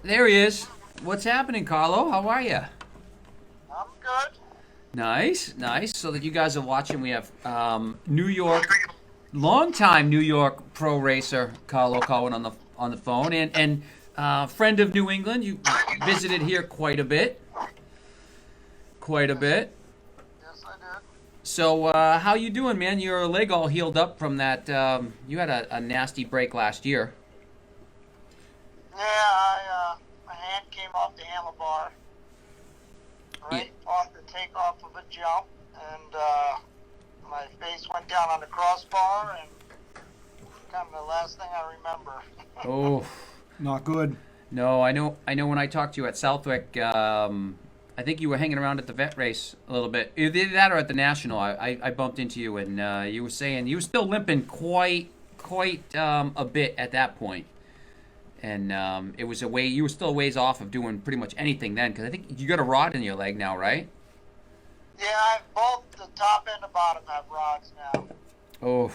There he is. What's happening, Carlo? How are you? I'm good. Nice, nice. So that you guys are watching, we have New York, longtime New York pro racer Carlo Coen on the phone, and friend of New England. You visited here quite a bit, quite a bit. Yes, I did. So how you doing, man? Your leg all healed up from that. You had a nasty break last year. Yeah, my hand came off the handlebar, Yeah. right off the takeoff of a jump, and my face went down on the crossbar, and kind of the last thing I remember. Oh. Not good. No, I know. I know. When I talked to you at Southwick, I think you were hanging around at the vet race a little bit. Either that or at the national. I bumped into you, and you were saying you were still limping quite a bit at that point. And it was a way you were still a ways off of doing pretty much anything then, because I think you got a rod in your leg now, right? Yeah, I have both the top and the bottom have rods now. Oh.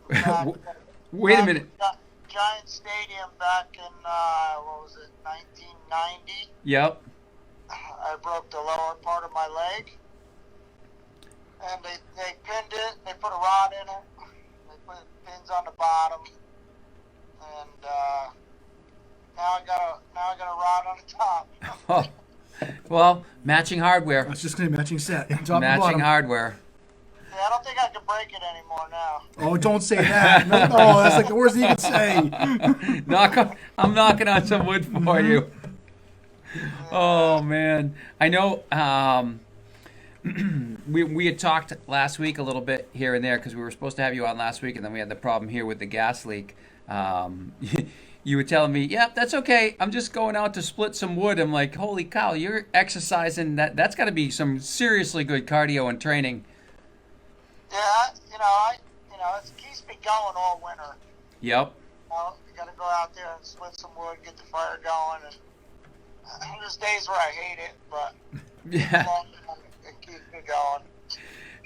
Back- Wait a minute. Giant Stadium back in, what was it, 1990. Yep. I broke the lower part of my leg, and they pinned it. They put a rod in it. They put pins on the bottom, and now I got a rod on the top. Well, matching hardware. That's just going to be matching set. Top and Matching bottom. hardware. Yeah, I don't think I can break it anymore now. Oh, don't say that. No, that's like the worst thing you can say. I'm knocking on some wood for you. Oh man, I know. We had talked last week a little bit here and there because we were supposed to have you on last week, and then we had the problem here with the gas leak. You were telling me, "Yep, that's okay. I'm just going out to split some wood." I'm like, "Holy cow, you're exercising. That's got to be some seriously good cardio and training." Yeah, it keeps me going all winter. Yep. You got to go out there and split some wood, get the fire going, and there's days where I hate it, but Yeah. it keeps me going.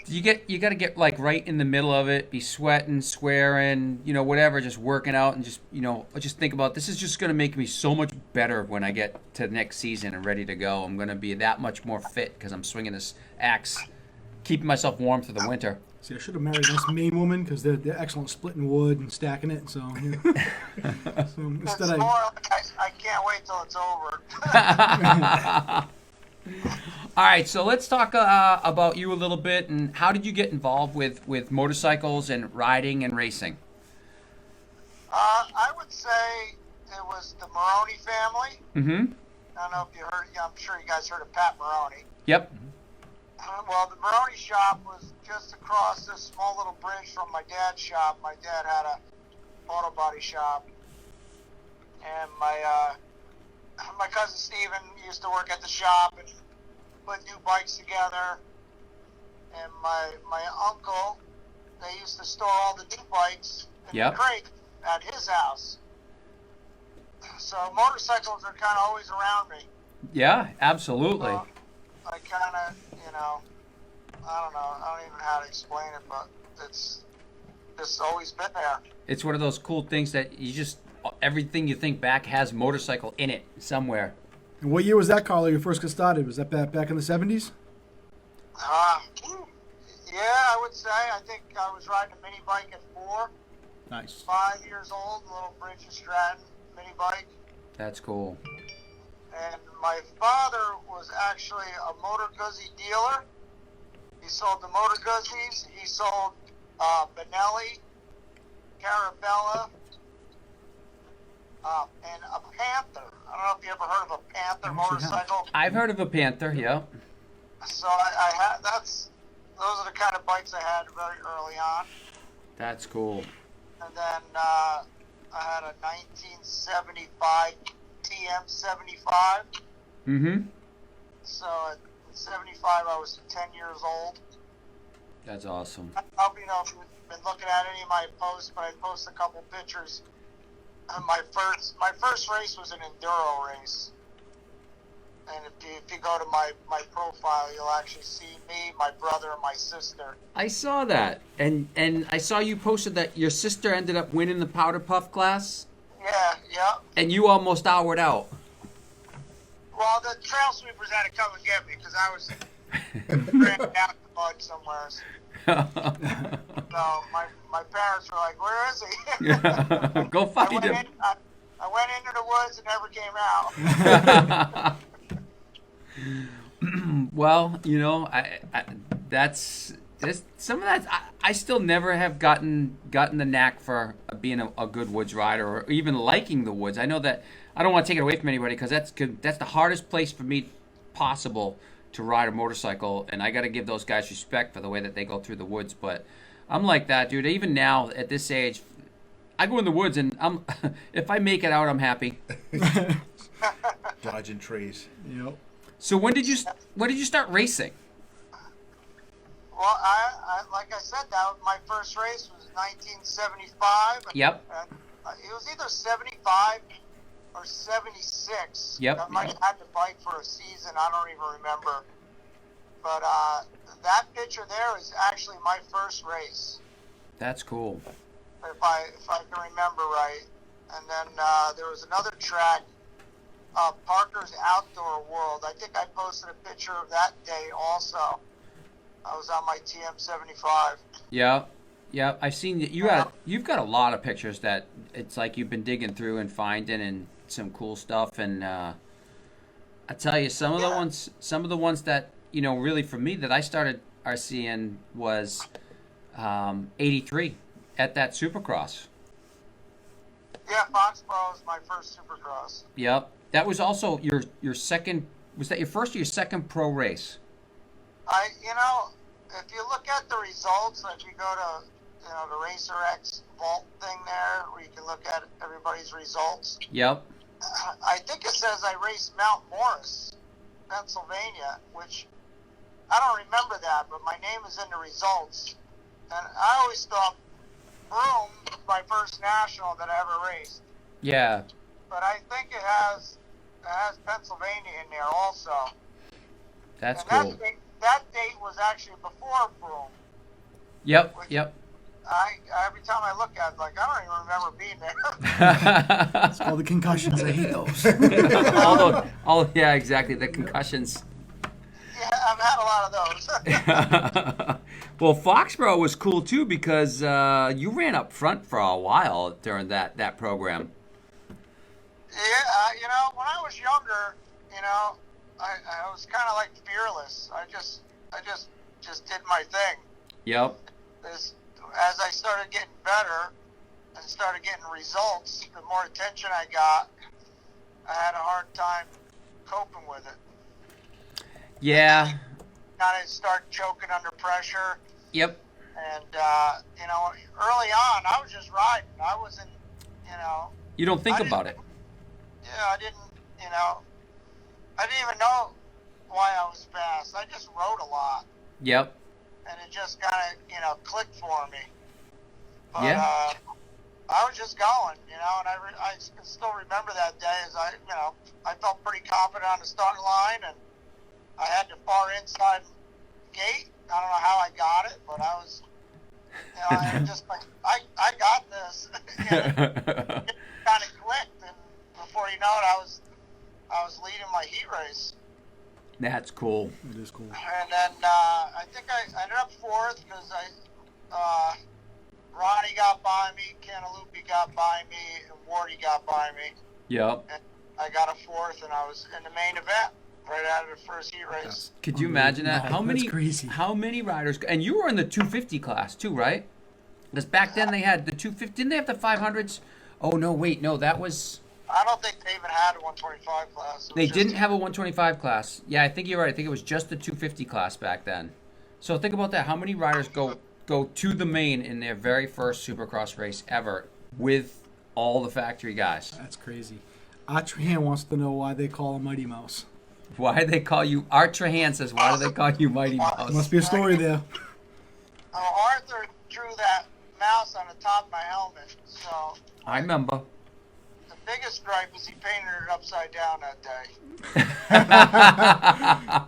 You got to get like right in the middle of it, be sweating, swearing, whatever, just working out, and just think about this is just going to make me so much better when I get to the next season and ready to go. I'm going to be that much more fit because I'm swinging this axe, keeping myself warm through the winter. See, I should have married this Maine woman because they're excellent splitting wood and stacking it. So, yeah. So It's instead more I like I can't wait till it's over. All right, so let's talk about you a little bit, and how did you get involved with motorcycles and riding and racing? I would say it was the Maroney family. Mm-hmm. I don't know if you heard. I'm sure you guys heard of Pat Maroney. Yep. Well, the Maroney shop was just across this small little bridge from my dad's shop. My dad had a auto body shop, and my cousin Steven used to work at the shop and put new bikes together. And my uncle, they used to store all the new bikes in Yep. the crate at his house. So motorcycles are kind of always around me. Yeah, absolutely. So I kind of, I don't know even how to explain it, but it's just always been there. It's one of those cool things that you just everything you think back has motorcycle in it somewhere. And what year was that, Carlo? You first got started? Was that back in the 70s? Yeah, I would say. I think I was riding a mini bike at 4, Nice. 5 years old, a little Bridge and Stratton mini bike. That's cool. And my father was actually a Motor Guzzi dealer. He sold the Motor Guzzis. He sold Benelli, Carabella, and a Panther. I don't know if you ever heard of a Panther motorcycle. I've heard of a Panther. Yeah. So I had those are the kind of bikes I had very early on. That's cool. And then I had a 1975 TM75. Mm-hmm. So in 75, I was 10 years old. That's awesome. I don't know if you've been looking at any of my posts, but I post a couple pictures. My first race was an enduro race. And if you go to my profile, you'll actually see me, my brother, and my sister. I saw that, and I saw you posted that your sister ended up winning the powder puff class. Yeah, Yeah. And you almost houred out. Well, the trail sweepers had to come and get me because I was crammed out in the mud somewhere. So my parents were like, "Where is he?" Go find him. I went into the woods and never came out. Well, that's some of that. I still never have gotten the knack for being a good woods rider or even liking the woods. I know that I don't want to take it away from anybody because that's the hardest place for me possible to ride a motorcycle, and I got to give those guys respect for the way that they go through the woods. But I'm like that, dude. Even now at this age, I go in the woods and if I make it out, I'm happy. Dodging trees. Yep. So when did you start racing? Well, I like I said, my first race was 1975. Yep. It was either 75 or 76. Yep. I might have had to bike for a season. I don't even remember. But that picture there is actually my first race. That's cool. If I can remember right. And then there was another track, Parker's Outdoor World. I think I posted a picture of that day also. I was on my TM75. Yeah. I've seen you've got a lot of pictures that it's like you've been digging through and finding and some cool stuff. And I tell you, some of the ones that really for me that I started RCing was 83 at that Supercross. Yeah, Foxborough was my first Supercross. Yep. That was also your second. Was that your first or your second pro race? If you look at the results, if you go to, the Racer X Vault thing there, where you can look at everybody's results. Yep. I think it says I raced Mount Morris, Pennsylvania, which I don't remember that, but my name is in the results. And I always thought Broome was my first national that I ever raced. Yeah. But I think it has Pennsylvania in there also. That's and cool. That date was actually before Broome. Yep. Every time I look at it, I don't even remember being there. It's called the concussions. I hate those. Yeah, exactly. The concussions. Yeah, I've had a lot of those. Well, Foxborough was cool too because you ran up front for a while during that program. Yeah, when I was younger, I was kind of like fearless. I just did my thing. Yep. As I started getting better and started getting results, the more attention I got, I had a hard time coping with it. Yeah. Kind of start choking under pressure. Yep. And, early on, I was just riding. I wasn't, You don't think about it. Yeah, I didn't even know why I was fast. I just rode a lot. Yep. And it just kind of, clicked for me. But, Yeah. I was just going, and I can still remember that day as I felt pretty confident on the starting line, and I had the far inside gate. I don't know how I got it, but I was, I just like, I got this. It kind of clicked, and before you know it, I was leading my heat race. That's cool. It is cool. And then I think I ended up fourth because Ronnie got by me, Cantalupi got by me, and Wardy got by me. Yep. And I got a fourth, and I was in the main event right out of the first heat race. Could you imagine that? Wow, that's crazy. How many riders? And you were in the 250 class too, right? Because back then they had the 250. Didn't they have the 500s? Oh no, wait, no, that was. I don't think they even had a 125 class. They didn't have a 125 class. Yeah, I think you're right. I think it was just the 250 class back then. So think about that. How many riders go to the main in their very first Supercross race ever with all the factory guys? That's crazy. Atrahan wants to know why they call him Mighty Mouse. Why they call you Art Trahan says, why do they call you Mighty Mouse? Must be a story there. Arthur drew that mouse on the top of my helmet, so I remember. the biggest gripe is he painted it upside down that day.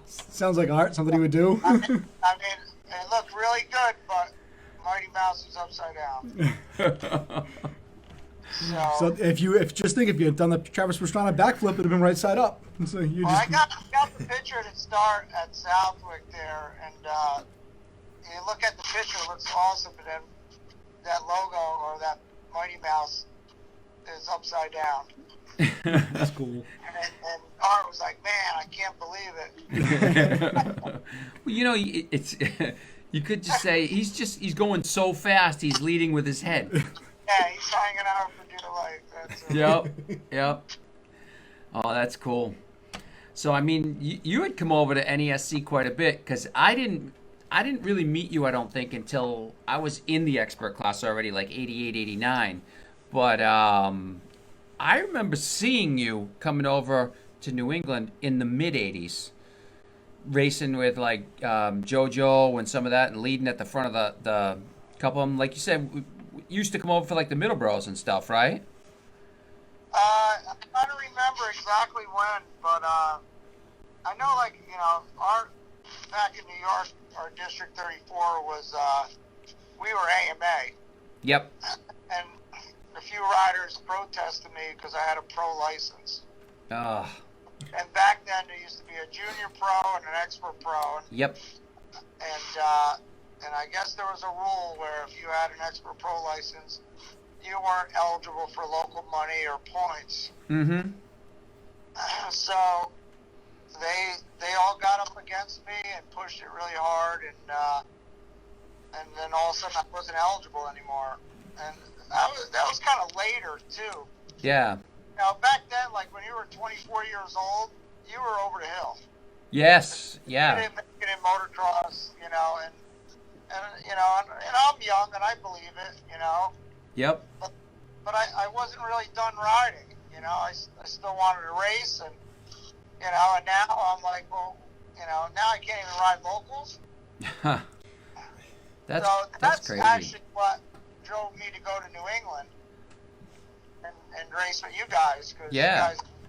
Sounds like art, something he would do. I mean, it looked really good, but Mighty Mouse was upside down. So if you just think if you had done the Travis Pastrana backflip, it'd have been right side up. So you Well, just I got the picture to start at Southwick there, and you look at the picture, it looks awesome, but then that logo or that Mighty Mouse is upside down. that's cool. And Art was like, "Man, I can't believe it." Well, it's you could just say he's going so fast. He's leading with his head. Yeah, he's hanging out for dear life. That's Yep. Oh, that's cool. So I mean, you had come over to NESC quite a bit because I didn't really meet you, I don't think, until I was in the expert class already, like 88, 89. But I remember seeing you coming over to New England in the mid 80s, racing with like JoJo and some of that, and leading at the front of the couple of them. Like you said, used to come over for like the Middleboroughs and stuff, right? I don't remember exactly when, but I know, like, our back in New York, our District 34 was we were AMA. Yep. And a few riders protested me because I had a pro license. Ah. And back then there used to be a junior pro and an expert pro. Yep. And I guess there was a rule where if you had an expert pro license, you weren't eligible for local money or points. Mm-hmm. So they all got up against me and pushed it really hard, and then all of a sudden I wasn't eligible anymore. And that was kind of later too. Yeah. Back then, like when you were 24 years old, you were over the hill. Yes. You Yeah. didn't make it in motocross, and I'm young and I believe it, Yep. But I wasn't really done riding, I still wanted to race, and and now I'm like, well, now I can't even ride locals. That's crazy. actually what drove me to go to New England and race with you guys, because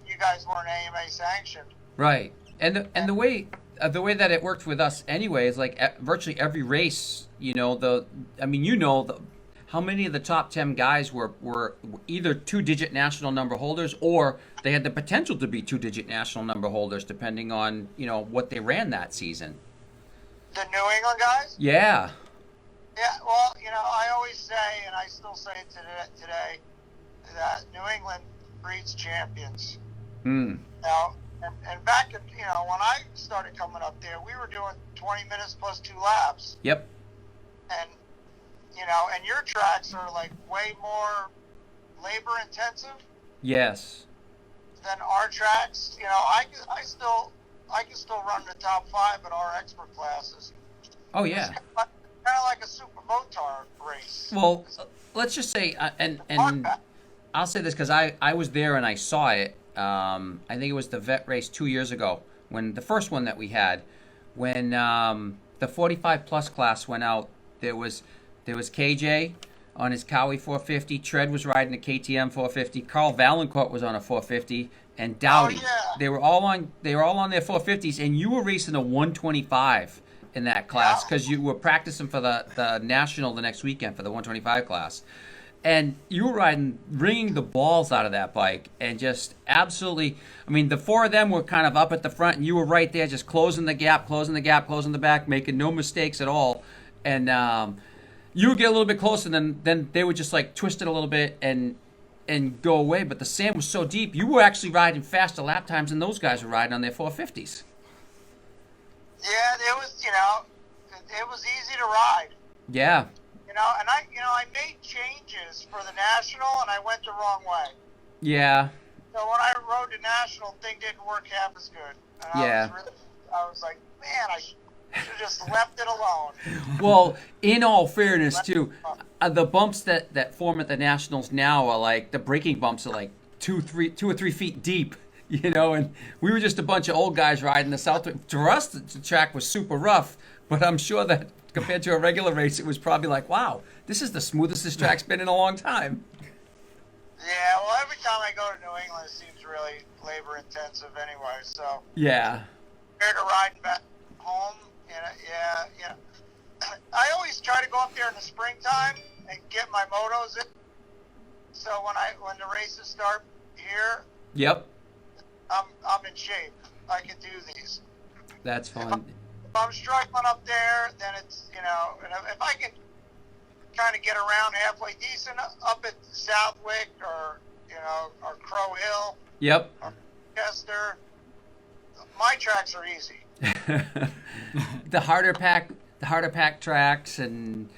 you guys weren't AMA sanctioned. Right. And the way that it worked with us anyway is like virtually every race, how many of the top 10 guys were either 2-digit national number holders, or they had the potential to be 2-digit national number holders depending on, what they ran that season. The New England guys? Yeah. Yeah, well, I always say, and I still say it today, that New England breeds champions. Hmm. And back in, when I started coming up there, we were doing 20 minutes plus 2 laps. Yep. And, and your tracks are like way more labor intensive. Yes. Than our tracks. I can still run the top 5 at our expert classes. Oh, yeah. It's kind of like a super motard race. Well, let's just say, and I'll say this because I was there and I saw it. I think it was the vet race 2 years ago, when the first one that we had, when the 45 plus class went out. There was KJ on his Cowie 450. Tread was riding a KTM 450. Carl Valancourt was on a 450, and Dowdy. Oh, yeah. They were all on their 450s, and you were racing a 125 in that class because you were practicing for the national the next weekend for the 125 class. And you were ringing the balls out of that bike, and just absolutely, the 4 of them were kind of up at the front, and you were right there just closing the gap, closing the back, making no mistakes at all. And you would get a little bit closer, and then they would just like twist it a little bit and go away. But the sand was so deep, you were actually riding faster lap times than those guys were riding on their 450s. Yeah, it was easy to ride. Yeah. And I made changes for the national, and I went the wrong way. Yeah. So when I rode the national, thing didn't work half as good. And I was like, man, I should have just left it alone. Well, in all fairness, too, the bumps that form at the nationals now are like, the braking bumps are like 2 or 3 feet deep. And we were just a bunch of old guys riding the South. To us, the track was super rough, but I'm sure that compared to a regular race, it was probably like, wow, this is the smoothest this track's been in a long time. Yeah, well, every time I go to New England, it seems really labor intensive anyway. So yeah, compared to riding back home, yeah. I always try to go up there in the springtime and get my motos in. So when the races start here, Yep. I'm in shape. I can do these. That's fun. If I'm struggling up there, then it's, and if I can kind of get around halfway decent up at Southwick or Crow Hill Yep. or Chester, my tracks are easy. the harder pack tracks, and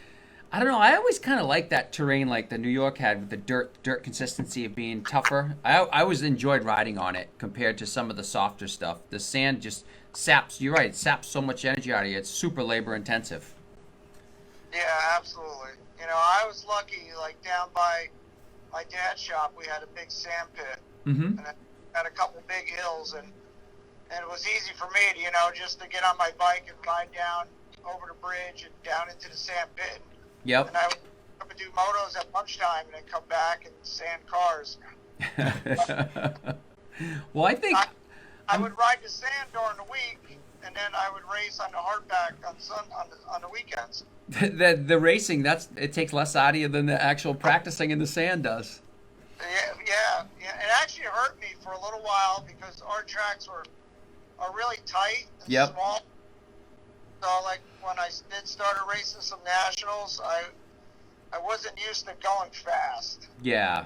I don't know. I always kind of like that terrain, like the New York had with the dirt consistency of being tougher. I always enjoyed riding on it compared to some of the softer stuff. The sand just saps. You're right. It saps so much energy out of you. It's super labor intensive. Yeah, absolutely. I was lucky. Like down by my dad's shop, we had a big sand pit, Mm-hmm. and it had a couple big hills, and it was easy for me to, just to get on my bike and ride down over the bridge and down into the sand pit. Yep. And I would do motos at lunchtime and then come back and sand cars. Well, I think I would ride the sand during the week, and then I would race on the hardback on the weekends. the racing, it takes less out of you than the actual practicing in the sand does. Yeah. It actually hurt me for a little while because our tracks are really tight and Yep. small. So, like, when I did start racing some nationals, I wasn't used to going fast. Yeah.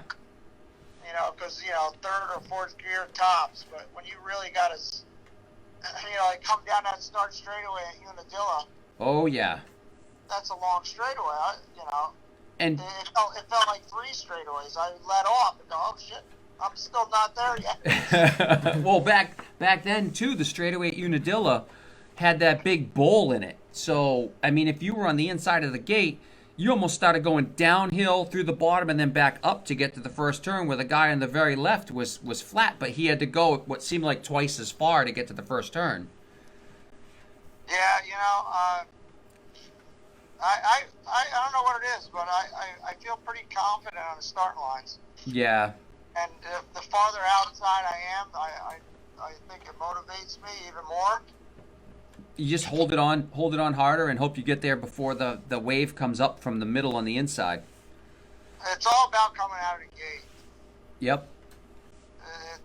Because, third or fourth gear tops. But when you really got to, like, come down that start straightaway at Unadilla, Oh yeah. that's a long straightaway, And It felt like 3 straightaways. I let off and go, oh, shit, I'm still not there yet. well, back then too, the straightaway at Unadilla had that big bowl in it. So I mean, if you were on the inside of the gate, you almost started going downhill through the bottom and then back up to get to the first turn, where the guy on the very left was flat, but he had to go what seemed like twice as far to get to the first turn. Yeah, I don't know what it is, but I feel pretty confident on the starting lines. Yeah. And the farther outside I am, I think it motivates me even more. You just hold it on harder and hope you get there before the wave comes up from the middle on the inside. It's all about coming out of the gate. Yep.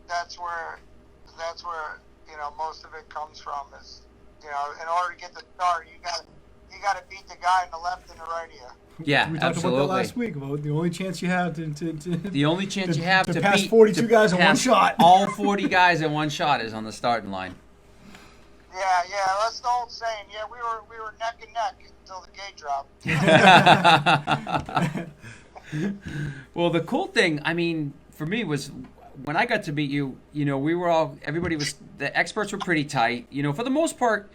That's where most of it comes from. Is in order to get the start, you got to beat the guy on the left and the right of you. Yeah, We talked absolutely. about that last week about the only chance you have The only chance you have to pass beat 42 guys in one pass shot. all 40 guys in one shot is on the starting line. Yeah, that's the old saying. Yeah, we were neck and neck until the gate dropped. Well, the cool thing, I mean, for me was when I got to meet you, the experts were pretty tight. For the most part,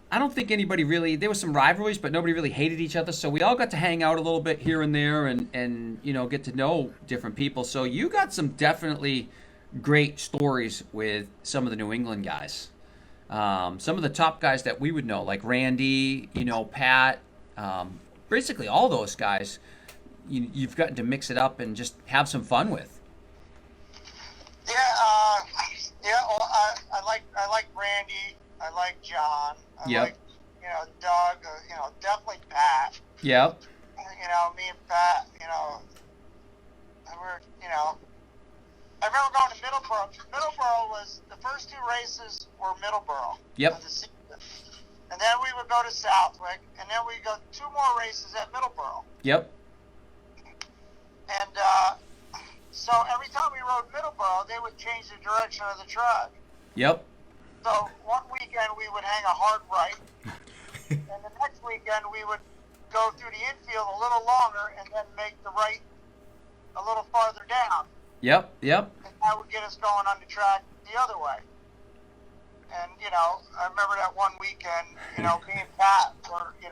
I don't think anybody really, there was some rivalries, but nobody really hated each other. So we all got to hang out a little bit here and there and get to know different people. So you got some definitely great stories with some of the New England guys. Some of the top guys that we would know, like Randy, Pat, basically all those guys, you've gotten to mix it up and just have some fun with. Well, I like Randy. I like John. I Yep. like Doug. Definitely Pat. Yep. Me and Pat. I remember going to Middleborough. Middleborough was the first 2 races were Middleborough. Yep. Of the season. And then we would go to Southwick, and then we go 2 more races at Middleborough. Yep. And so every time we rode Middleborough, they would change the direction of the track. Yep. So one weekend we would hang a hard right, and the next weekend we would go through the infield a little longer and then make the right a little farther down. Yep. And that would get us going on the track the other way. And, I remember that one weekend, me and Pat were, we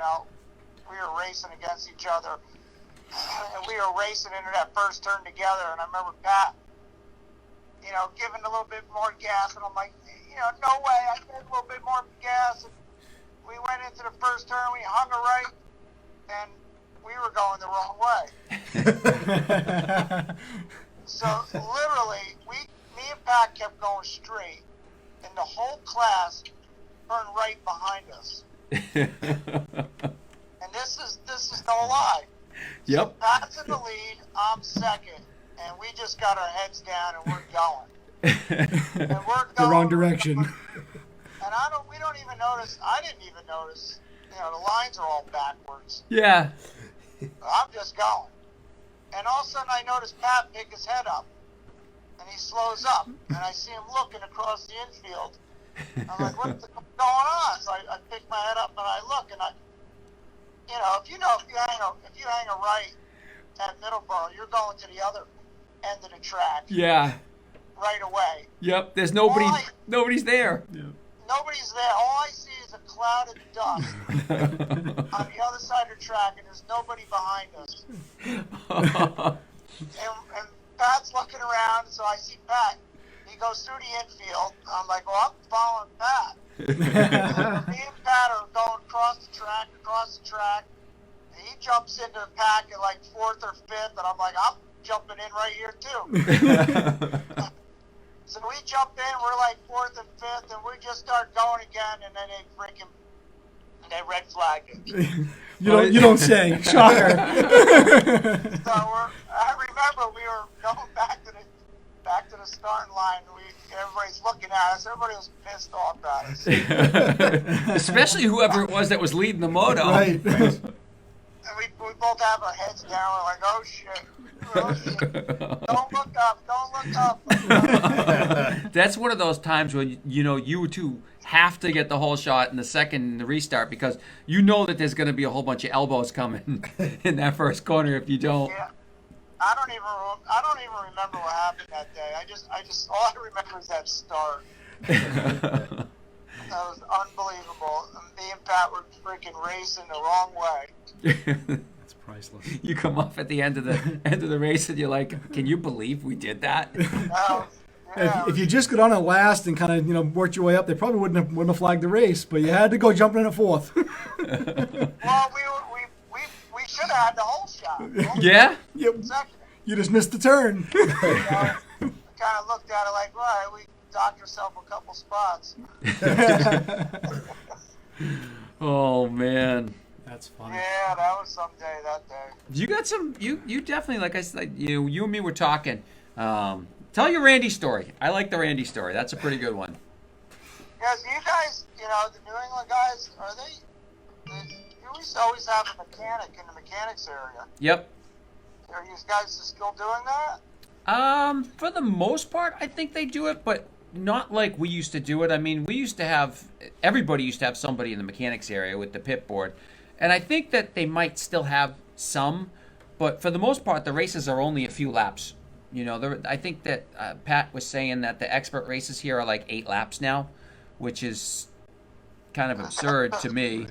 were racing against each other. And we were racing into that first turn together. And I remember Pat, giving a little bit more gas. And I'm like, no way, I need a little bit more gas. And we went into the first turn, we hung a right, and we were going the wrong way. So literally, me and Pat kept going straight, and the whole class turned right behind us. And this is no lie. Yep. So Pat's in the lead, I'm second, and we just got our heads down and we're going. And we're The going. wrong direction. And we don't even notice. I didn't even notice. You know, the lines are all backwards. Yeah. I'm just going. And all of a sudden I notice Pat pick his head up. And he slows up. And I see him looking across the infield. I'm like, what's going on? So I pick my head up and I look. And if you hang a right at Middleborough, you're going to the other end of the track. Yeah. Right away. Yep. There's nobody's there. Yeah. Nobody's there. All I see is a cloud of dust on the other side of the track, and there's nobody behind us. and Pat's looking around, so I see Pat. He goes through the infield. I'm like, well, I'm following Pat. Me and Pat are going across the track. And he jumps into the pack at like 4th or 5th, and I'm like, I'm jumping in right here too. So we jump in, we're like 4th and 5th, and we just start going again, and then they red flagged it. You don't say. Shocker. So I remember we were going back to the starting line, and everybody's looking at us. Everybody was pissed off at us. Especially whoever it was that was leading the moto. Right. And we both have our heads down. We're like, oh shit. Don't look up. That's one of those times when you two have to get the whole shot in the restart, because you know that there's going to be a whole bunch of elbows coming in that first corner if you don't. Yeah. I don't even remember what happened that day. I just all I remember is that start. That was unbelievable. Me and Pat were freaking racing the wrong way. That's priceless. You come off at the end of the race and you're like, can you believe we did that? If you just got on at last and kind of worked your way up, they probably wouldn't have flagged the race. But you had to go jumping in at 4th. Well, we should have had the whole shot. Yeah. Yep. You just missed the turn. Kind of looked at it like, right, we docked ourselves a couple spots. Oh man. That's funny. Yeah, that was some day that day. You got some. You definitely, like I said, you and me were talking. Tell your Randy story. I like the Randy story. That's a pretty good one. Because you guys, the New England guys, you used to always have a mechanic in the mechanics area. Yep. Are you guys still doing that? For the most part, I think they do it, but not like we used to do it. I mean, everybody used to have somebody in the mechanics area with the pit board. And I think that they might still have some, but for the most part, the races are only a few laps. I think that Pat was saying that the expert races here are like 8 laps now, which is kind of absurd to me.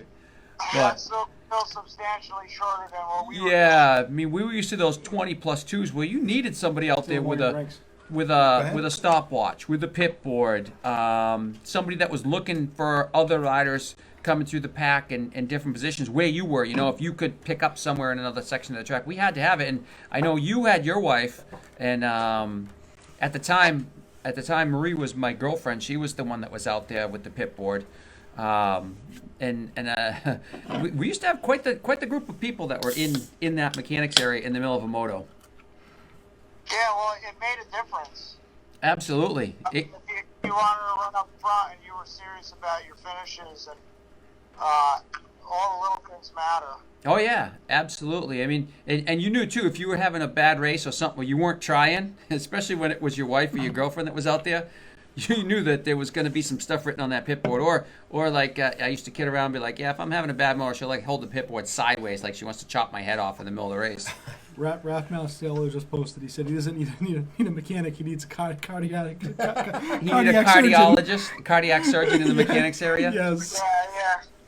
That's still substantially shorter than what we were. Yeah, I mean, we were used to those 20+2s where you needed somebody out there with a stopwatch, with a pit board, somebody that was looking for other riders coming through the pack in different positions where you were. If you could pick up somewhere in another section of the track, we had to have it. And I know you had your wife, and at the time, Marie was my girlfriend. She was the one that was out there with the pit board. We used to have quite the group of people that were in that mechanics area in the middle of a moto. Yeah, well, it made a difference. Absolutely. If you wanted to run up front and you were serious about your finishes, and all the little things matter. Oh yeah, absolutely. I mean, and you knew too, if you were having a bad race or something where you weren't trying, especially when it was your wife or your girlfriend that was out there, you knew that there was going to be some stuff written on that pit board. Or like I used to kid around and be like, yeah, if I'm having a bad motor, she'll like hold the pit board sideways like she wants to chop my head off in the middle of the race. Raph Mousesailor just posted. He said he doesn't need a mechanic. He needs a cardiac. You need a cardiologist, cardiac surgeon in the mechanics area. Yes.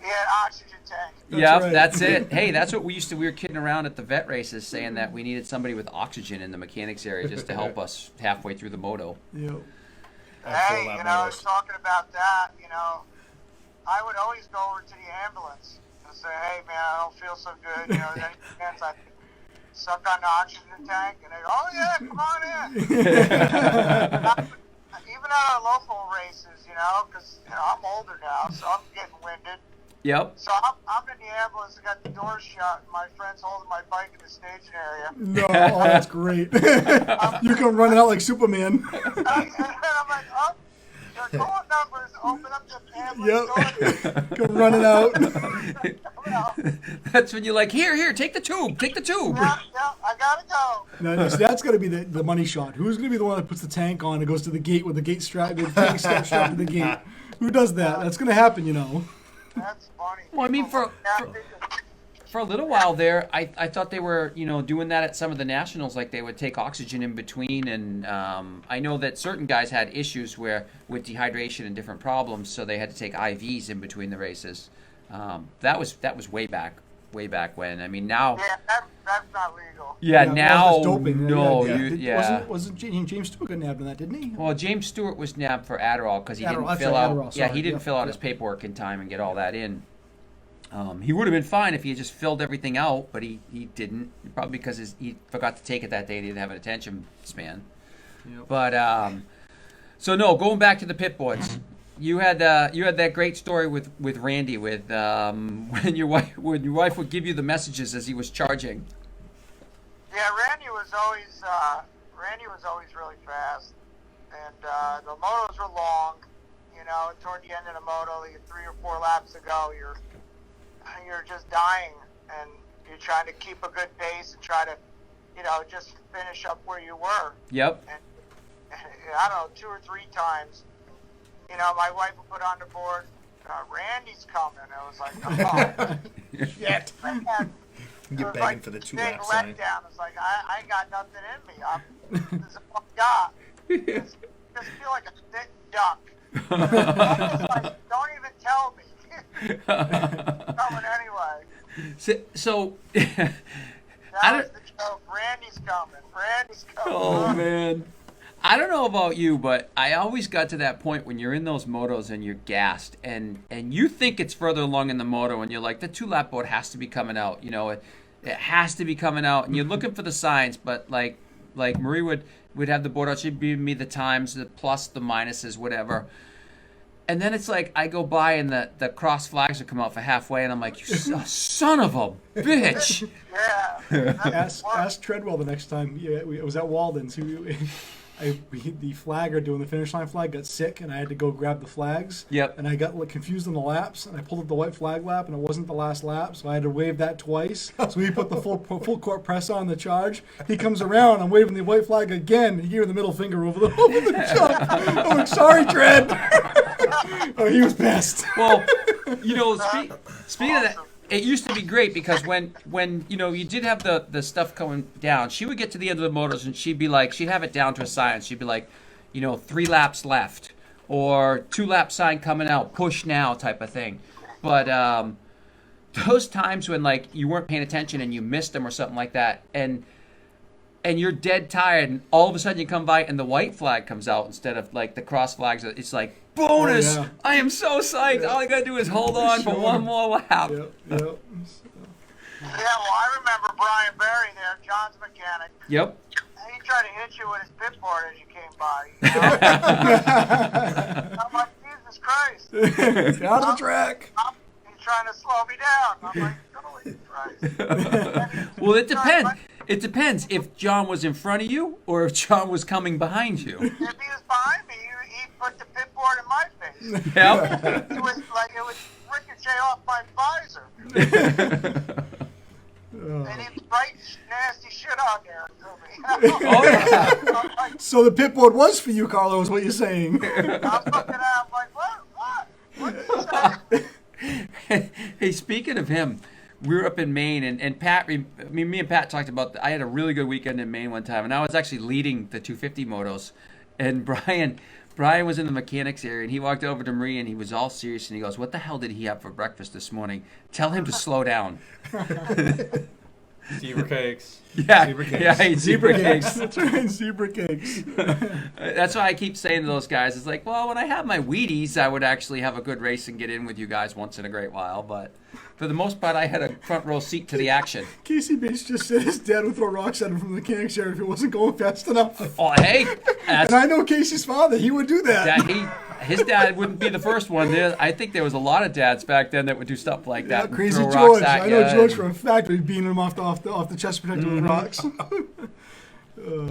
Yeah, oxygen tank. Yep, right. that's it. Hey, that's what we used to. We were kidding around at the vet races, saying that we needed somebody with oxygen in the mechanics area just to help us halfway through the moto. Yep. Hey, talking about that, I would always go over to the ambulance and say, hey, man, I don't feel so good. Any chance I can suck on the oxygen tank? And they go, oh, yeah, come on in. Even at our local races, because I'm older now, so I'm getting winded. Yep. So I'm in the ambulance. I got the door shut, and my friend's holding my bike in the staging area. No, oh, that's great. You come running out like Superman. And I'm like, oh, your call numbers. Open up the ambulance door. Yep. Come running out. That's when you're like, here, take the tube. Yeah, I gotta go. No, that's got to be the money shot. Who's going to be the one that puts the tank on and goes to the gate with the gate strap, the tank strapped to the gate? Who does that? That's going to happen, you know. That's funny. Well, I mean, for a little while there, I thought they were, doing that at some of the nationals, like they would take oxygen in between, and I know that certain guys had issues with dehydration and different problems, so they had to take IVs in between the races. That was way back when. I mean, now. Yeah, that's not legal. Yeah, well, now that's doping. no, Yeah. Wasn't James Stewart got nabbed on that, didn't he? Well, James Stewart was nabbed for Adderall because he Adderall, didn't that's fill right, out. Adderall, Yeah, sorry. he didn't Yep, fill out yep. his paperwork in time and get all that in. He would have been fine if he had just filled everything out, but he didn't. Probably because he forgot to take it that day. He didn't have an attention span. Yep. But so no, going back to the pit boards, you had that great story with Randy with when your wife would give you the messages as he was charging. Yeah, Randy was always really fast, and the motos were long. Toward the end of the moto, you 3 or 4 laps to go, you're just dying, and you're trying to keep a good pace and try to, just finish up where you were. Yep. And I don't know, 2 or 3 times, my wife would put on the board, Randy's coming. I was like, oh, Shit. man. Get It was begging like for the a 2 big lap sign. letdown. It's like I ain't got nothing in me. This is what I got. Just feel like a thick duck. Don't even tell me. Coming anyway. So That was the joke. Randy's coming. oh man, I don't know about you, but I always got to that point when you're in those motos and you're gassed, and you think it's further along in the moto, and you're like, the 2-lap board has to be coming out. It has to be coming out, and you're looking for the signs, but like Marie would have the board out. She'd give me the times, the plus, the minuses, whatever. And then it's like I go by and the cross flags would come out for halfway, and I'm like, you son of a bitch. Yeah. Ask Treadwell the next time. Yeah, it was at Walden's. The flagger doing the finish line flag got sick, and I had to go grab the flags. Yep. And I got confused on the laps, and I pulled up the white flag lap, and it wasn't the last lap, so I had to wave that twice. So he put the full court press on the charge. He comes around, I'm waving the white flag again, and here the middle finger over the charge. I'm like, sorry, Tread. Oh, he was pissed. Well, speaking of that, it used to be great because when you did have the stuff going down, she would get to the end of the motors and she'd have it down to a science. She'd be like, 3 laps left or 2-lap sign coming out, push now type of thing. But those times when you weren't paying attention and you missed them or something like that, and you're dead tired, and all of a sudden you come by and the white flag comes out instead of the cross flags. It's like, bonus! Oh, yeah. I am so psyched. Yeah. All I gotta do is hold on for one more lap. Yep. Yeah, well, I remember Brian Berry there, John's mechanic. Yep. He tried to hit you with his pit board as you came by. I'm like, Jesus Christ. Get out of the track. He's trying to slow me down. I'm like, holy Christ. Well, it depends. It depends if John was in front of you or if John was coming behind you. If he was behind me, he put the pit board in my face. Yep. It was ricochet off my visor. And he writes nasty shit on there to me. Oh, yeah. I'm like, So the pit board was for you, Carlo, is what you're saying. I'm looking at him like, what? What did you say? Hey, speaking of him, we were up in Maine, and Pat, me and Pat talked about, I had a really good weekend in Maine one time, and I was actually leading the 250 motos, and Brian was in the mechanics area, and he walked over to Marie, and he was all serious, and he goes, what the hell did he have for breakfast this morning? Tell him to slow down. Zebra cakes. Yeah, Zebra cakes. yeah, I ate zebra cakes. That's right, zebra cakes. That's why I keep saying to those guys, it's like, well, when I have my Wheaties, I would actually have a good race and get in with you guys once in a great while. But for the most part, I had a front row seat to the action. Casey Bates just said his dad would throw rocks at him from the mechanics area if it wasn't going fast enough. Oh, hey, And I know Casey's father; he would do that. his dad wouldn't be the first one. I think there was a lot of dads back then that would do stuff like that. Yeah, and Crazy throw George. rocks at I you know George and- for a fact. We'd beating him off the chest protector with rocks.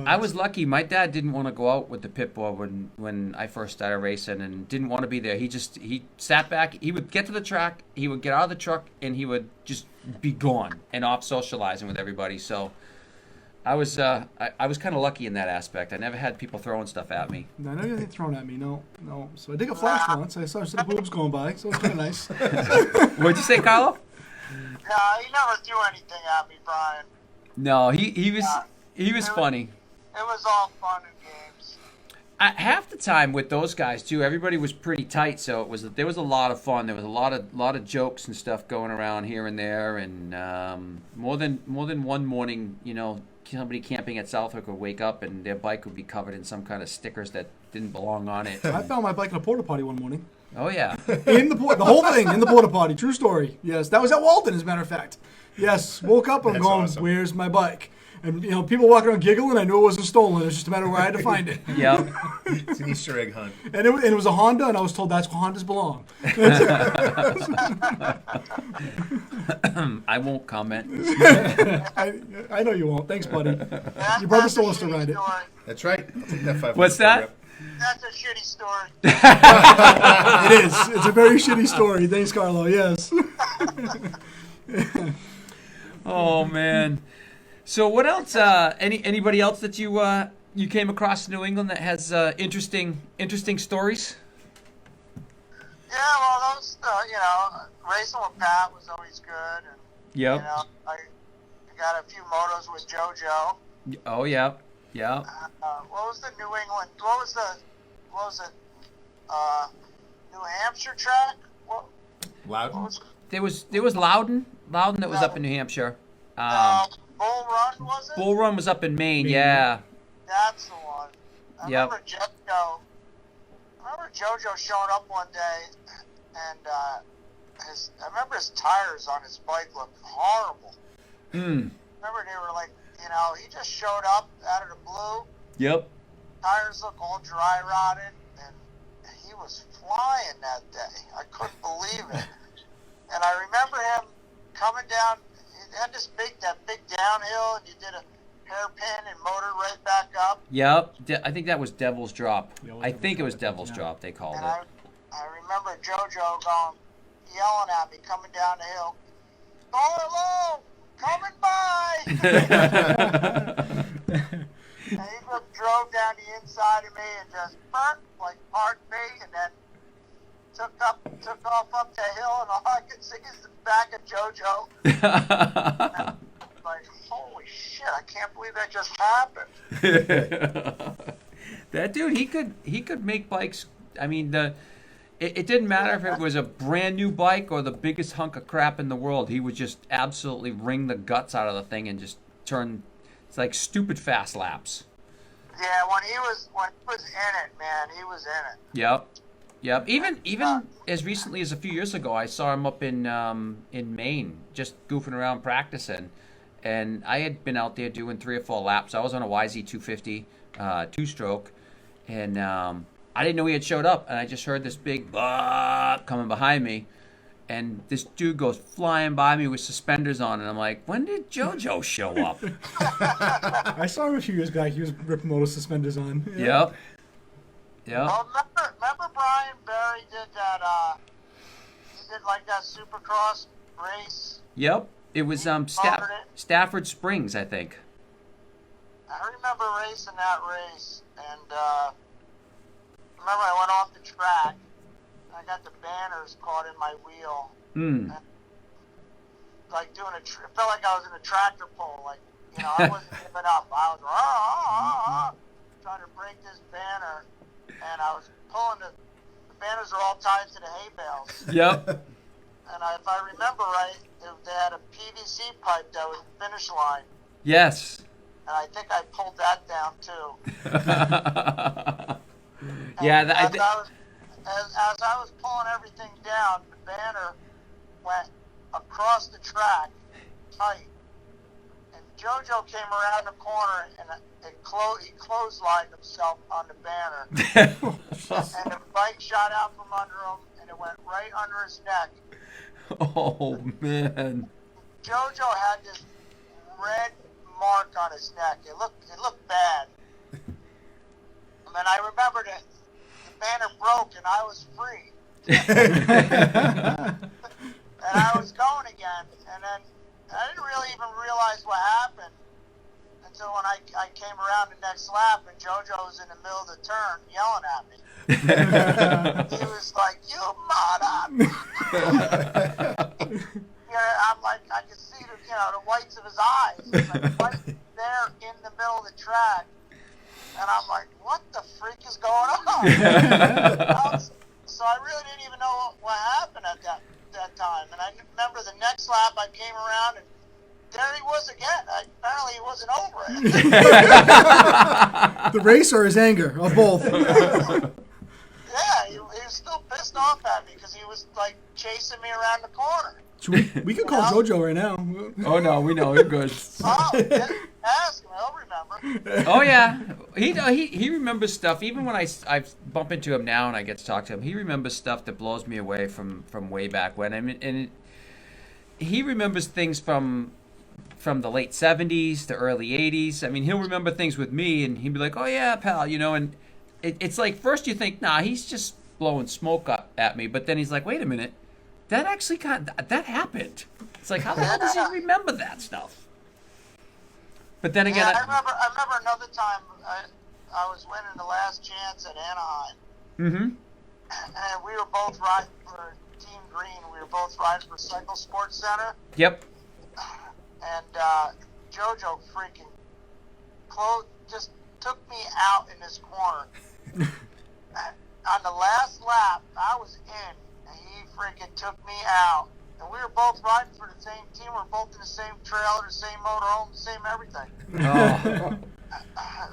I was lucky. My dad didn't want to go out with the pit bull when I first started racing, and didn't want to be there. He sat back. He would get to the track. He would get out of the truck, and he would just be gone and off socializing with everybody. So I was kind of lucky in that aspect. I never had people throwing stuff at me. No, no, nothing thrown at me. No. So I did get flashed once. I saw some boobs going by, so it was kind of nice. What'd you say, Carlo? Yeah, he never threw anything at me, Brian. No, he was funny. It was all fun and games. Half the time with those guys too, everybody was pretty tight, so there was a lot of fun. There was a lot of jokes and stuff going around here and there, and more than one morning, somebody camping at Southwick would wake up and their bike would be covered in some kind of stickers that didn't belong on it. I found my bike in a porta potty one morning. Oh yeah, The whole thing in the porta potty. True story. Yes, that was at Walton, as a matter of fact. Yes, woke up and I'm That's going, awesome. "Where's my bike?" And people walking around giggling. I knew it wasn't stolen. It was just a matter of where I had to find it. yeah. It's an Easter egg hunt. And it was a Honda, and I was told that's where Hondas belong. I won't comment. I know you won't. Thanks, buddy. That's Your brother a still wants to shitty ride it. story. That's right. I'll take that 500 What's that? rep. That's a shitty story. It is. It's a very shitty story. Thanks, Carlo. Yes. Oh man. So what else? Anybody else that you came across in New England that has interesting stories? Yeah, well, those, racing with Pat was always good, and Yep. I got a few motos with JoJo. Oh yeah. Yeah. What was the New England? What was it? New Hampshire track? What Loudon? was? There was Loudon that was up in New Hampshire. Bull Run was it? Bull Run was up in Maine. Yeah. That's the one. I Yep. remember JoJo showing up one day, and I remember his tires on his bike looked horrible. Mm. Remember they were like, he just showed up out of the blue. Yep. Tires look all dry rotted, and he was flying that day. I couldn't believe it. And I remember him coming down. He had that big downhill, and you did a hairpin and motor right back up. Yep. I think that was Devil's Drop. Yeah, I think it was Devil's yeah. Drop. They called And it. I remember JoJo yelling at me coming down the hill. Go along, coming by. And he just drove down the inside of me and just parked me, and then took off up the hill, and all I could see is the back of JoJo. Like, holy shit! I can't believe that just happened. That dude, he could make bikes. I mean, it didn't matter if it was a brand new bike or the biggest hunk of crap in the world. He would just absolutely wring the guts out of the thing and just turn. It's like stupid fast laps. Yeah, when he was in it, man, he was in it. Yep. Even as recently as a few years ago, I saw him up in Maine, just goofing around practicing, and I had been out there doing 3 or 4 laps. I was on a YZ250 2-stroke, and I didn't know he had showed up, and I just heard this big bop coming behind me, and this dude goes flying by me with suspenders on, and I'm like, when did JoJo show up? I saw him a few years back. He was ripping motor suspenders on. Yep. Well, remember Brian Barry did that? He did like that Supercross race. Yep. It was Stafford Springs, I think. I remember racing that race, and remember I went off the track. And I got the banners caught in my wheel. Mm. And, like doing it felt like I was in a tractor pull. Like I wasn't giving up. I was trying to break this banner, and I was pulling the banners are all tied to the hay bales. Yep. And if I remember right, they had a PVC pipe that was the finish line. Yes. And I think I pulled that down too. Yeah. As I was pulling everything down, the banner went across the track tight and JoJo came around the corner and he clotheslined himself on the banner. And the bike shot out from under him and it went right under his neck. Oh, man. JoJo had this red mark on his neck. It looked bad. And then I remember that the banner broke and I was free. And I was going again. And then I didn't really even realize what happened until when I came around the next lap and JoJo was in the middle of the turn yelling at me. He was like, "You mother!" I'm like, I could see the whites of his eyes. He's like right there in the middle of the track. And I'm like, what the freak is going on? So I really didn't even know what happened at that time. And I remember the next lap I came around and there he was again. Apparently he wasn't over it. The race or his anger, or both? Yeah, he was still pissed off at me because he was like chasing me around the corner. We could call JoJo right now. Oh, no, we know. You're good. Oh, yeah, ask him. He'll remember. Oh, yeah. He remembers stuff. Even when I bump into him now and I get to talk to him, he remembers stuff that blows me away from way back when. I mean, and he remembers things from the late 70s to early 80s. I mean, he'll remember things with me, and he'd be like, "Oh, yeah, pal," and it's like, first you think, nah, he's just blowing smoke up at me, but then he's like, wait a minute, that actually that happened. It's like, how the hell does he remember that stuff? But then again, I remember another time I was winning the last chance at Anaheim. Mm-hmm. And we were both riding for Team Green. We were both riding for Cycle Sports Center. Yep. And JoJo freaking just took me out in this corner. On the last lap, I was in, and he freaking took me out. And we were both riding for the same team. We were both in the same trailer, the same motorhome, the same everything. Oh.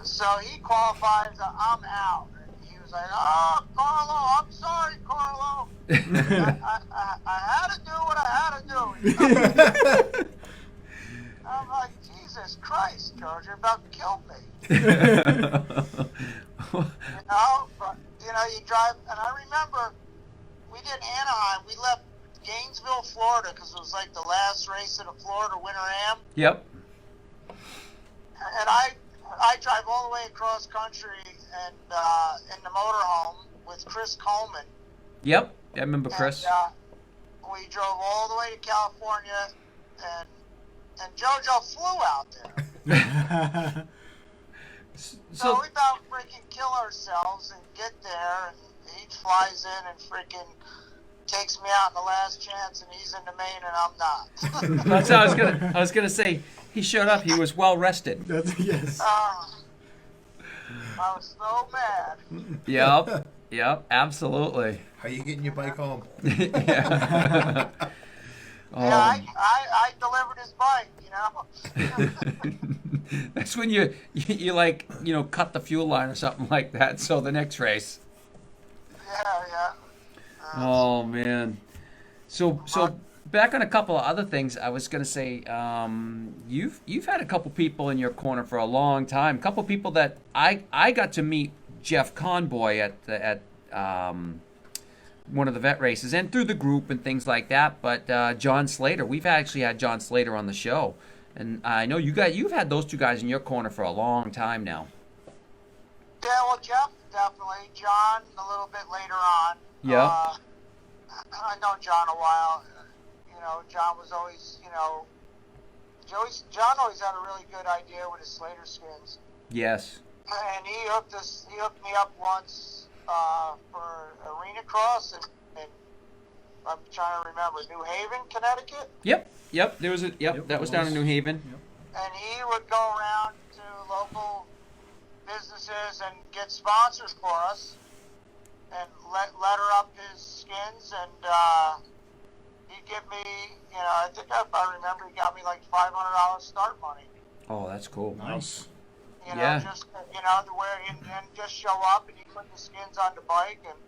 So he qualifies. I'm out. And he was like, "Oh, Carlo, I'm sorry, Carlo. I had to do what I had to do." I'm like, Jesus Christ, George, you're about to kill me. But you drive, and I remember we did Anaheim. We left Gainesville, Florida, because it was like the last race of the Florida Winter Am. Yep. And I drive all the way across country and in the motorhome with Chris Coleman. Yep. I remember Chris. And, we drove all the way to California, and JoJo flew out there. So we about freaking kill ourselves and get there, and he flies in and freaking takes me out in the last chance, and he's in the main, and I'm not. That's how I was gonna say. He showed up. He was well rested. Yes. I was so mad. Yep. Absolutely. How you getting your bike home? Yeah. Yeah, I delivered his bike, That's when you like, cut the fuel line or something like that. So the next race. Yeah. Oh man. So back on a couple of other things, I was gonna say, you've had a couple people in your corner for a long time. A couple people that I got to meet Jeff Conboy at one of the vet races and through the group and things like that. But John Slater, we've actually had John Slater on the show, and I know you've had those two guys in your corner for a long time now. Yeah, well, Jeff definitely. John a little bit later on. Yeah. I know John a while. John was always, John always had a really good idea with his Slater skins. Yes. And he hooked me up once for arena cross, and I'm trying to remember, New Haven, Connecticut. Yep. That was down in New Haven. Yep. And he would go around to local businesses and get sponsors for us, and letter up his skins, and he'd give me, I think if I remember, he got me like $500 start money. Oh, that's cool. Nice. Yeah. Just to wear and just show up, and he put the skins on the bike, and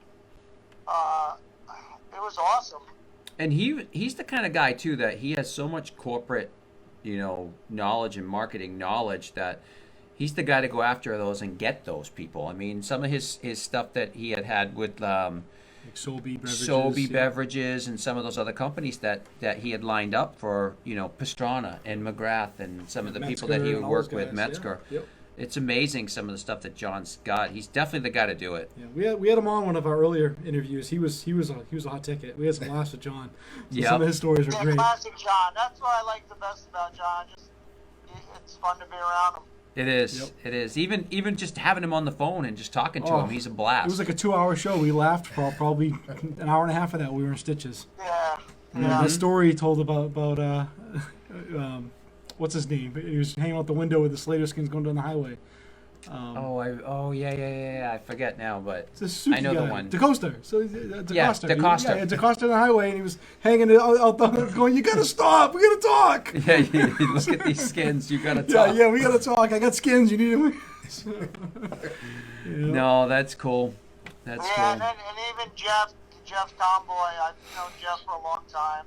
it was awesome. And he's the kind of guy too that he has so much corporate knowledge and marketing knowledge, that he's the guy to go after those and get those people. I mean, some of his stuff that he had with Like Sobe Sobe Beverages and some of those other companies that he had lined up for, Pastrana and McGrath and some of the people that he would work with, Metzger. Yeah. Yep. It's amazing some of the stuff that John's got. He's definitely the guy to do it. Yeah, we had him on one of our earlier interviews. He was a hot ticket. We had some laughs with John. So some of his stories were great. Classic John. That's what I like the best about John. It's fun to be around him. It is. Yep. It is. Even just having him on the phone and just talking to him, he's a blast. It was like a 2-hour show. We laughed for probably an hour and a half of that. We were in stitches. Yeah. The story he told about what's his name? He was hanging out the window with the Slater skins going down the highway. Yeah. I forget now, but It's a Suzuki I know guy. the one. DaCosta. So DaCosta. DaCosta. Yeah, DaCosta on the highway, and he was hanging out going, "You gotta stop. We gotta talk." Yeah, look at these skins. You gotta talk. Yeah, we gotta talk. I got skins. You need them. No, that's cool. That's Yeah, cool. and even Jeff Tomboy. I've known Jeff for a long time.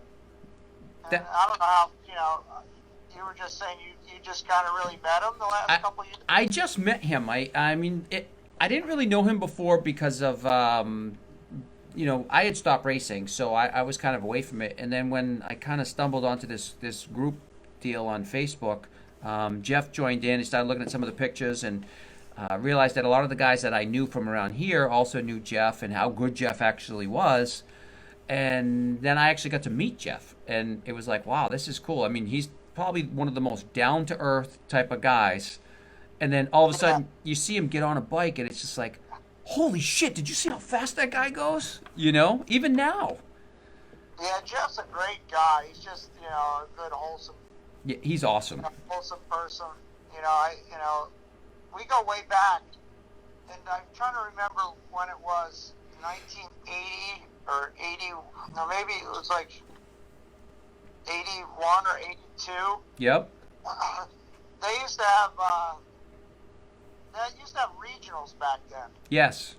And I don't know how, you were just saying you just kind of really met him the last couple of years. I just met him. I mean, I didn't really know him before because of, I had stopped racing, so I was kind of away from it. And then when I kind of stumbled onto this group deal on Facebook, Jeff joined in. He started looking at some of the pictures and realized that a lot of the guys that I knew from around here also knew Jeff and how good Jeff actually was. And then I actually got to meet Jeff, and it was like, wow, this is cool. I mean, he's probably one of the most down-to-earth type of guys. And then all of a sudden, you see him get on a bike, and it's just like, holy shit, did you see how fast that guy goes? Even now. Yeah, Jeff's a great guy. He's just, a good, wholesome, Yeah, he's awesome. wholesome person. We go way back, and I'm trying to remember when it was, 1980 or 80. No, maybe it was like 81 or 82. Yep. They used to have regionals back then. Yes.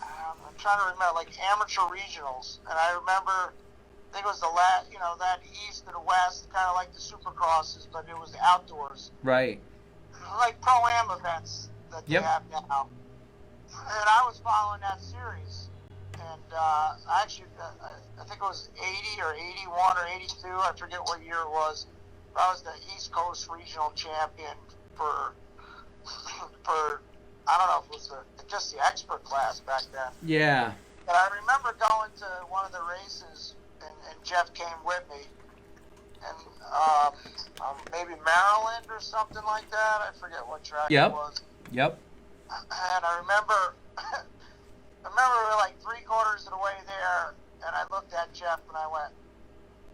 I'm trying to remember, like amateur regionals, and I remember, I think it was that east and the west, kind of like the Supercrosses, but it was outdoors, Right. like pro-am events that they Yep. have now. And I was following that series, and I think it was 80 or 81 or 82, I forget what year it was. I was the East Coast regional champion for I don't know if it was just the expert class back then. Yeah. And I remember going to one of the races, and Jeff came with me, and maybe Maryland or something like that. I forget what track Yep. it was. Yep. And I remember we were like 3/4 of the way there, and I looked at Jeff and I went,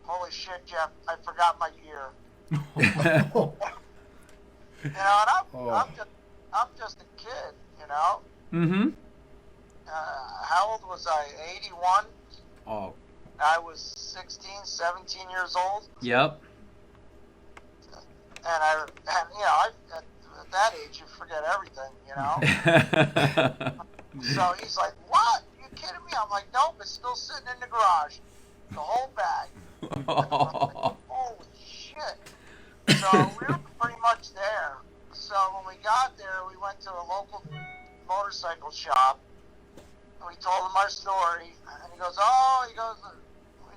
"Holy shit, Jeff! I forgot my gear." And I'm just a kid, Mm-hmm. How old was I? 81. Oh. I was 16, 17 years old, Yep. and at that age you forget everything, So he's like, "What? Are you kidding me?" I'm like, "Nope, it's still sitting in the garage, the whole bag." Holy shit! So we were pretty much there. So when we got there, we went to a local motorcycle shop, and we told him our story, and he goes, "We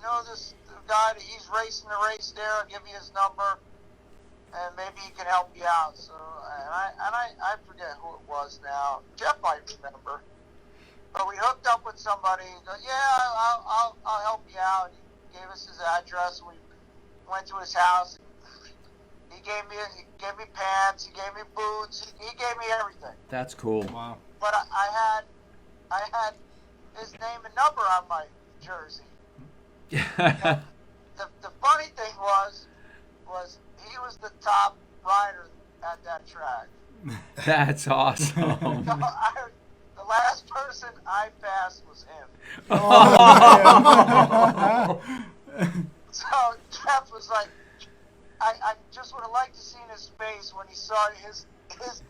know this guy, he's racing the race there, I'll give you his number, and maybe he can help you out." So, and I forget who it was now. Jeff might remember. But we hooked up with somebody. He goes, "Yeah, I'll help you out." He gave us his address. We went to his house. He gave me pants. He gave me boots. He gave me everything. That's cool. Wow. But I had his name and number on my jersey. The funny thing was he was the top rider at that track. That's awesome. The last person I passed was him. So Jeff was like, I just would have liked to seen his face when he saw his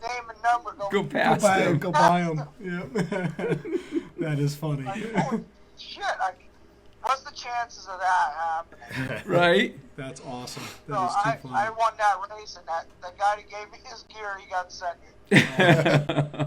name and number Go past him. Go by him. Yep. That is funny. Like, holy shit! What's the chances of that happening? Right? That's awesome. So That is too funny. I won that race, and the guy that gave me his gear, he got second. Yeah.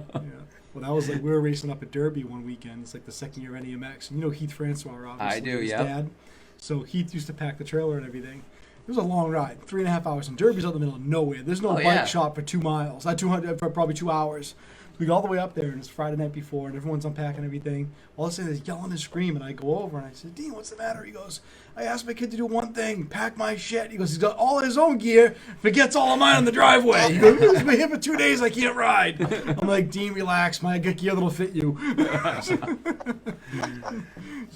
Well, that was like we were racing up at Derby one weekend. It's like the second year of NEMX. And you know Heath Francois, obviously. I do, his yeah. dad. So Heath used to pack the trailer and everything. It was a long ride, 3.5 hours. And Derby's out in the middle of nowhere. There's no Oh, bike yeah. shop for 2 miles. Not 200 for probably 2 hours. We go all the way up there, and it's Friday night before, and everyone's unpacking everything. All of a sudden, there's yelling and screaming. I go over, and I said, Dean, what's the matter? He goes, I asked my kid to do one thing, pack my shit. He goes, he's got all his own gear, forgets all of mine on the driveway. He goes, he's been here for 2 days, I can't ride. I'm like, Dean, relax, my gear that'll fit you.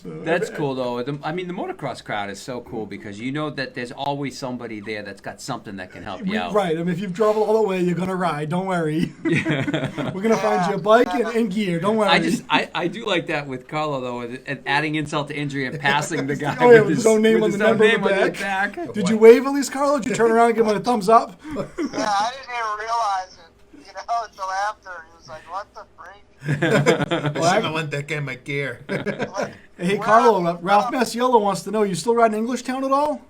So, That's cool, though. I mean, the motocross crowd is so cool because you know that there's always somebody there that's got something that can help you out. Right, I mean, if you've traveled all the way, you're going to ride. Don't worry. We're going to find you a bike and gear. Don't worry. I do like that with Carlo, though, and adding insult to injury and passing the guy Oh, yeah, with with his own name on the number on the back. Did you wave at least, Carlo? Did you turn around and give him a thumbs up? Yeah, I didn't even realize it, until after. He was like, what the freak? I should have lent that guy my gear. Hey, Carlo, Ralph Masiello wants to know, you still riding Englishtown at all?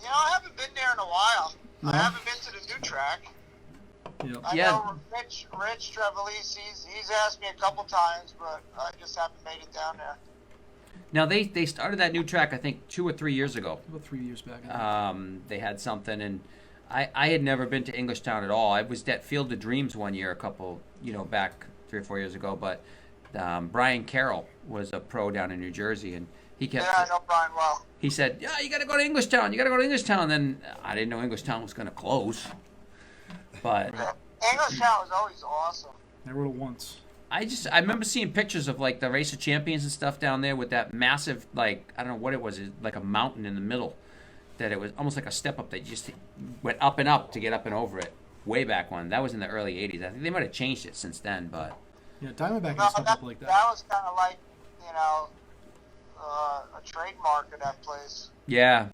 I haven't been there in a while. No? I haven't been to the new track. Yeah. I Yeah. know Rich Trevelise, he's asked me a couple times, but I just haven't made it down there. Now, they started that new track, I think, 2 or 3 years ago. About 3 years back. I think. They had something, and I had never been to Englishtown at all. I was at Field of Dreams one year, back 3 or 4 years ago, but Brian Carroll was a pro down in New Jersey, and he kept... Yeah, I know Brian well. He said, yeah, you got to go to Englishtown. You got to go to Englishtown. And then I didn't know Englishtown was going to close. But Englishtown was always awesome. I rode it once. I remember seeing pictures of, like, the Race of Champions and stuff down there with that massive, like, I don't know what it was, like a mountain in the middle. That it was almost like a step up that you just went up and up to get up and over it. Way back when. That was in the early 80s. I think they might have changed it since then, but... Yeah, Diamondback No, has stuff up like that. that was kind of like, a trademark of that place. Yeah.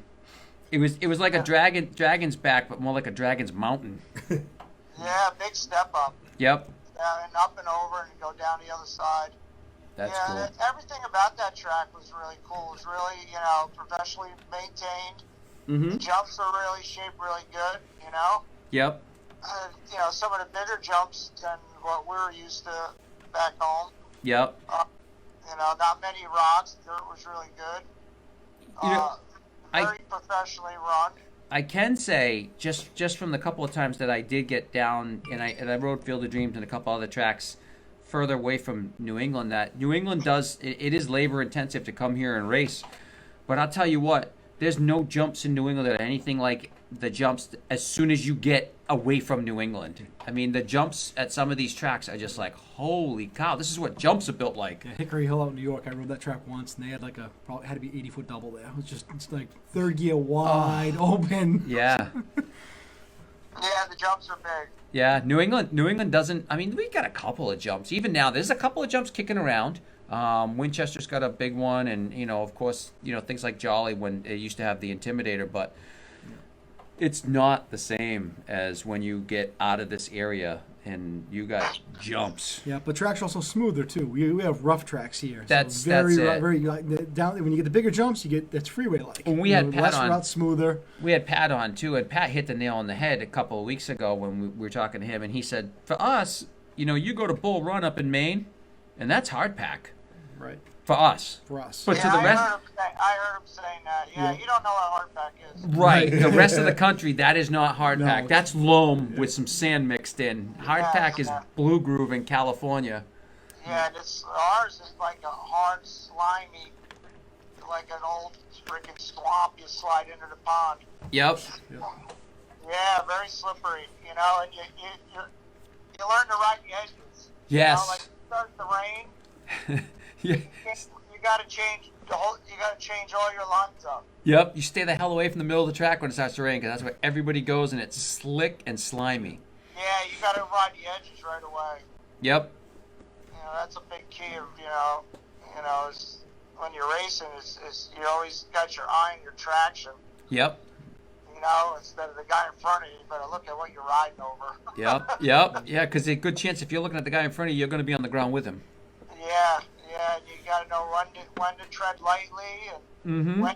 It was like a dragon's back, but more like a dragon's mountain. Yeah, big step up. Yep. And up and over and go down the other side. That's yeah, cool. everything about that track was really cool. It was really, professionally maintained. Mm-hmm. The jumps were really shaped really good, Yep. Some of the bigger jumps than what we were used to back home. Yep. Not many rocks. The dirt was really good. Very professionally run. I can say just from the couple of times that I did get down and I rode Field of Dreams and a couple other tracks further away from New England, that New England it is labor intensive to come here and race. But I'll tell you what, there's no jumps in New England that are anything like the jumps as soon as you get away from New England. I mean, the jumps at some of these tracks are just like, holy cow, this is what jumps are built like. Yeah, Hickory Hill out in New York, I rode that track once, and they had probably had to be 80-foot double there. It's like third gear wide open. Yeah. Yeah, the jumps are big. Yeah, New England doesn't. I mean, we got a couple of jumps. Even now, there's a couple of jumps kicking around. Winchester's got a big one, and of course, things like Jolly when it used to have the Intimidator, but it's not the same as when you get out of this area and you got jumps. Yeah, but tracks are also smoother too. We have rough tracks here. That's very it. very down. When you get the bigger jumps, that's freeway like. When we had Pat less on, route smoother. We had Pat on too, and Pat hit the nail on the head a couple of weeks ago when we were talking to him, and he said, "For us, you go to Bull Run up in Maine, and that's hard pack Right. for us." For us. But Yeah, to the rest, I heard him saying that. Yeah, you don't know what hardback is. right? The rest of the country, that is not hard No, pack. it's- That's loam with some sand mixed in. Hard Yeah, pack is yeah. Blue Groove in California. Yeah, ours is like a hard, slimy, like an old freaking swamp you slide into the pond. Yep. Yeah, very slippery, and you learn to ride the edges. Yes. Like it starts to rain, Yeah. you gotta change all your lines up. Yep. You stay the hell away from the middle of the track when it starts to rain, because that's where everybody goes, and it's slick and slimy. Yeah, you gotta ride the edges right away. Yep. That's a big key of is when you're racing is you always got your eye on your traction. Yep. Instead of the guy in front of you, you better look at what you're riding over. Yep. Yep. Yeah, because a good chance if you're looking at the guy in front of you, you're going to be on the ground with him. Yeah, and you got to know when to tread lightly and Mm-hmm. when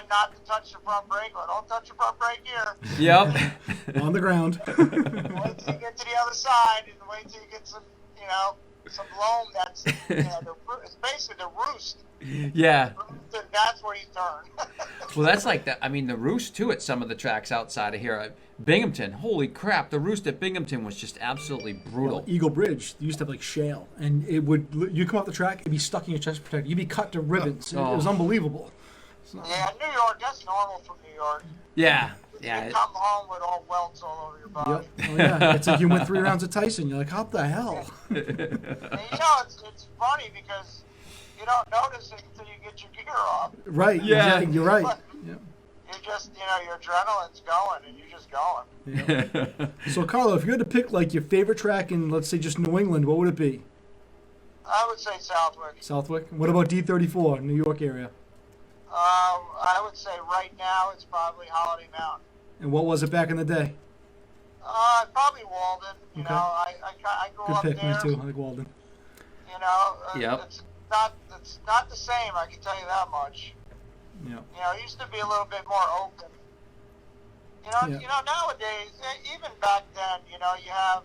not to touch the front brake. Or don't touch the front brake here. Yep. On the ground. Wait till you get to the other side, and wait till you get some, some loam. That's, it's basically the roost. Yeah. And that's where you turn. Well, that's like that. I mean, the roost too at some of the tracks outside of here. Binghamton, holy crap! The roost at Binghamton was just absolutely brutal. Eagle Bridge, they used to have like shale, and it would you come off the track, it'd be stuck in your chest protector. You'd be cut to ribbons. It was unbelievable. Yeah, New York. That's normal from New York. Yeah. You Yeah. come home with all welts all over your body. Yep. Oh yeah, it's like you went 3 rounds of Tyson. You're like, how the hell? And it's funny because you don't notice it until you get your gear off. Right. Yeah. You're right. Yeah. You just, your adrenaline's going and you're just going. So Carlo, if you had to pick like your favorite track in, let's say, just New England, what would it be? I would say Southwick. Southwick. What about D34, New York area? I would say right now it's probably Holiday Mountain. And what was it back in the day? Probably Walden. You Okay. know, I grew Good up pick, there. me too. I like Walden. Yep. It's not the same. I can tell you that much. Yeah. It used to be a little bit more open. Yeah. Nowadays, even back then, you have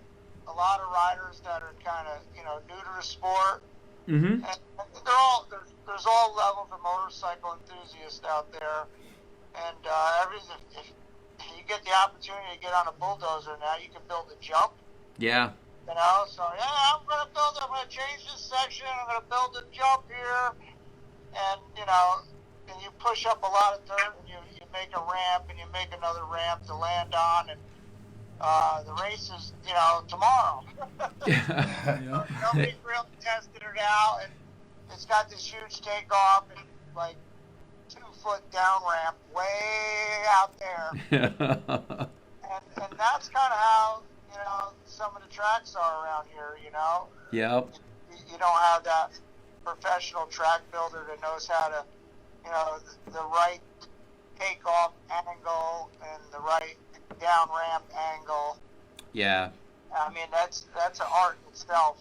a lot of riders that are kind of, new to the sport. Mm-hmm. And there's all levels of motorcycle enthusiasts out there. And if you get the opportunity to get on a bulldozer now, you can build a jump. Yeah. So I'm going to change this section. I'm going to build a jump here. And, and you push up a lot of dirt and you make a ramp and you make another ramp to land on. And the race is, tomorrow. Yeah. Nobody's really tested it out. And it's got this huge takeoff and like 2-foot down ramp way out there. And that's kind of how, some of the tracks are around here, Yep. You don't have that professional track builder that knows how to, the right takeoff angle and the right down ramp angle. Yeah. I mean, that's an art in itself.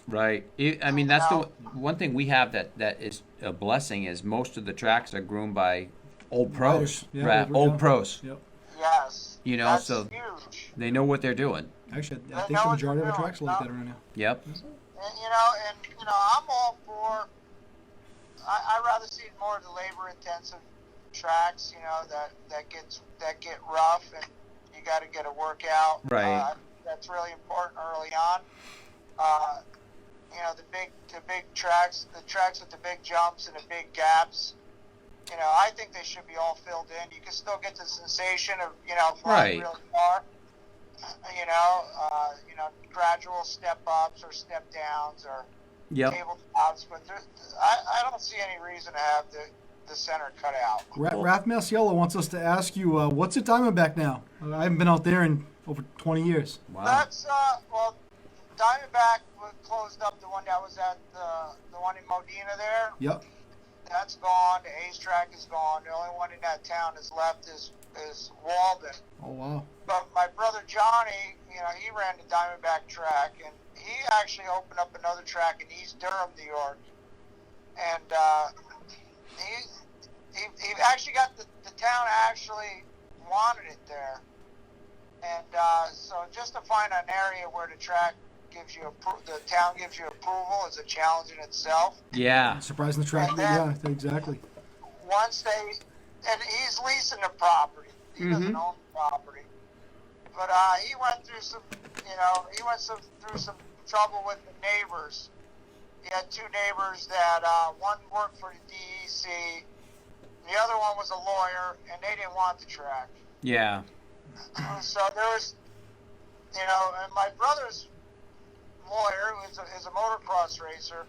Right. I mean, that's the one thing we have that is a blessing is most of the tracks are groomed by old pros. Yeah, Old pros. Yep. Yes. That's so huge. they know what they're doing. Actually, I think the majority of the tracks are like that around here. Yep. And I'm all for. I rather see more of the labor-intensive tracks, that get rough and you got to get a workout. Right. That's really important early on. The big tracks, the tracks with the big jumps and the big gaps. I think they should be all filled in. You can still get the sensation of flying Right. real far. Gradual step ups or step downs or Yep. tabletops, but I don't see any reason to have the center cut out. Raf Masiello wants us to ask you, what's at Diamondback now? I haven't been out there in over 20 years. Wow. That's Diamondback closed up the one that was at the one in Modena there. Yep. That's gone. The Ace track is gone. The only one in that town is left is Walden. Oh, wow. But my brother Johnny, he ran the Diamondback track, and he actually opened up another track in East Durham, New York. And he actually got the town actually wanted it there. And so just to find an area where the track gives you the town gives you approval is a challenge in itself. Yeah. Surprising the track. And Yeah, then- exactly. Once and he's leasing the property. He doesn't own the property. But he went through through some trouble with the neighbors. He had two neighbors that one worked for the DEC, the other one was a lawyer, and they didn't want the track. Yeah. So there was, and my brother's lawyer, who is a motocross racer,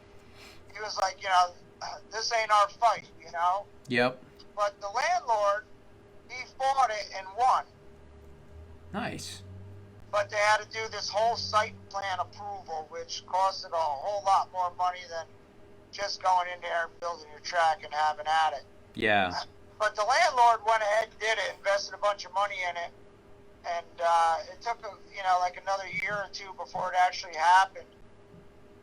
he was like, this ain't our fight, Yep. But the landlord, he fought it and won. Nice. But they had to do this whole site plan approval, which costed a whole lot more money than just going in there and building your track and having at it. Yeah. But the landlord went ahead and did it, invested a bunch of money in it, and it took like another year or two before it actually happened.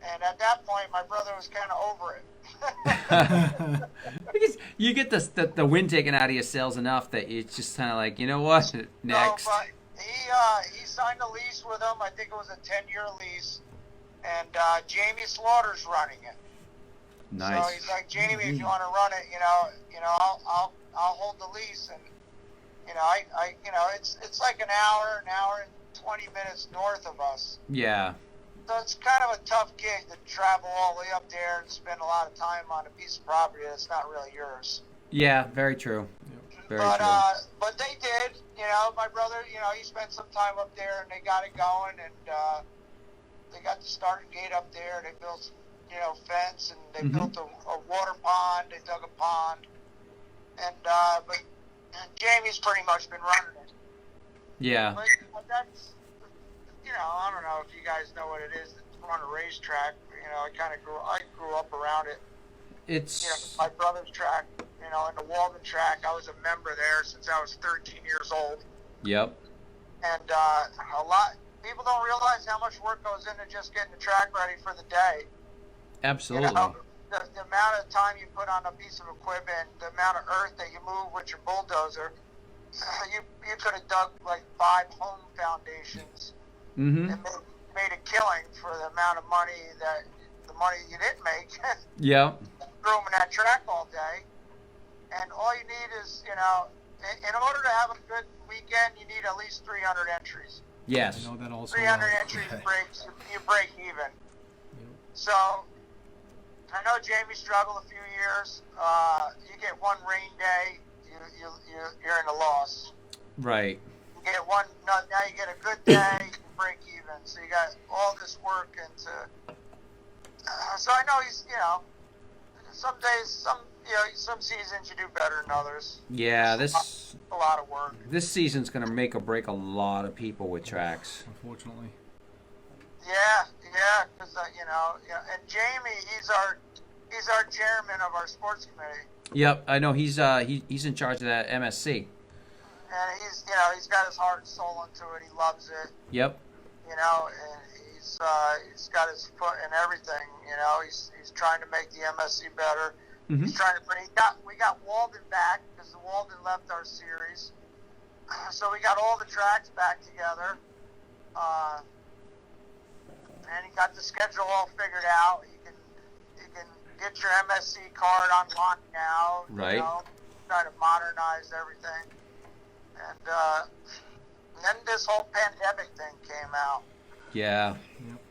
And at that point, my brother was kind of over it. Because you get the wind taken out of your sails enough that it's just kind of like, you know what, next. So, but he signed a lease with him. I think it was a 10-year lease. And Jamie Slaughter's running it. Nice. So he's like, Jamie, if you want to run it, I'll hold the lease. And it's like an hour and 20 minutes north of us. Yeah. So it's kind of a tough gig to travel all the way up there and spend a lot of time on a piece of property that's not really yours. Yeah, very true. Very true. But they did. My brother, he spent some time up there, and they got it going, and they got the starting gate up there. They built, fence, and they built a water pond. They dug a pond, and Jamie's pretty much been running it. Yeah. But that's, I don't know if you guys know what it is to run a racetrack. I grew up around it. It's My brother's track, in the Walden track. I was a member there since I was 13 years old. Yep. And people don't realize how much work goes into just getting the track ready for the day. Absolutely. The amount of time you put on a piece of equipment, the amount of earth that you move with your bulldozer, you could have dug like 5 home foundations and made a killing for the amount of money you didn't make. Yeah. Grooming that track all day. And all you need is, in order to have a good weekend, you need at least 300 entries. Yes. I know that also. 300 entries you break even. So, I know Jamie struggled a few years. You get one rain day, you're in a loss. Right. You get now you get a good day, you break even. So you got all this work into. So I know he's, some days, some seasons you do better than others. Yeah, It's a lot of work. this season's gonna make or break a lot of people with tracks. Unfortunately. Yeah, because and Jamie, he's our chairman of our sports committee, Yep, I know he's in charge of that MSC. and he's got his heart and soul into it. He loves it, Yep. and he's got his foot in everything. He's trying to make the MSC better. He's trying to bring. We got Walden back because the Walden left our series, so we got all the tracks back together. And he got the schedule all figured out. You can get your MSC card online now. Right. Try to modernize everything. And then this whole pandemic thing came out. Yeah. Yep.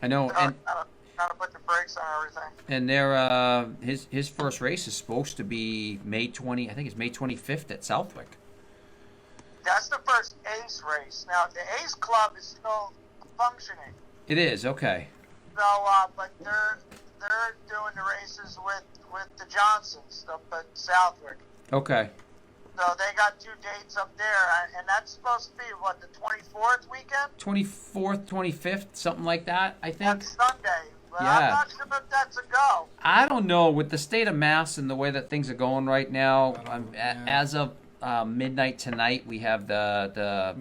I know. And Kind of put the brakes on everything. and his first race is supposed to be May 25th at Southwick. That's the first Ace race. Now the Ace Club is still functioning. It is, okay. So, but they're doing the races with the Johnsons up at Southwick. Okay. So they got 2 dates up there, and that's supposed to be the 24th weekend. 24th, 25th, something like that, I think. That's Sunday. But Yeah. I'm not sure if that's a go. I don't know, with the state of Mass and the way that things are going right now. As of midnight tonight, we have the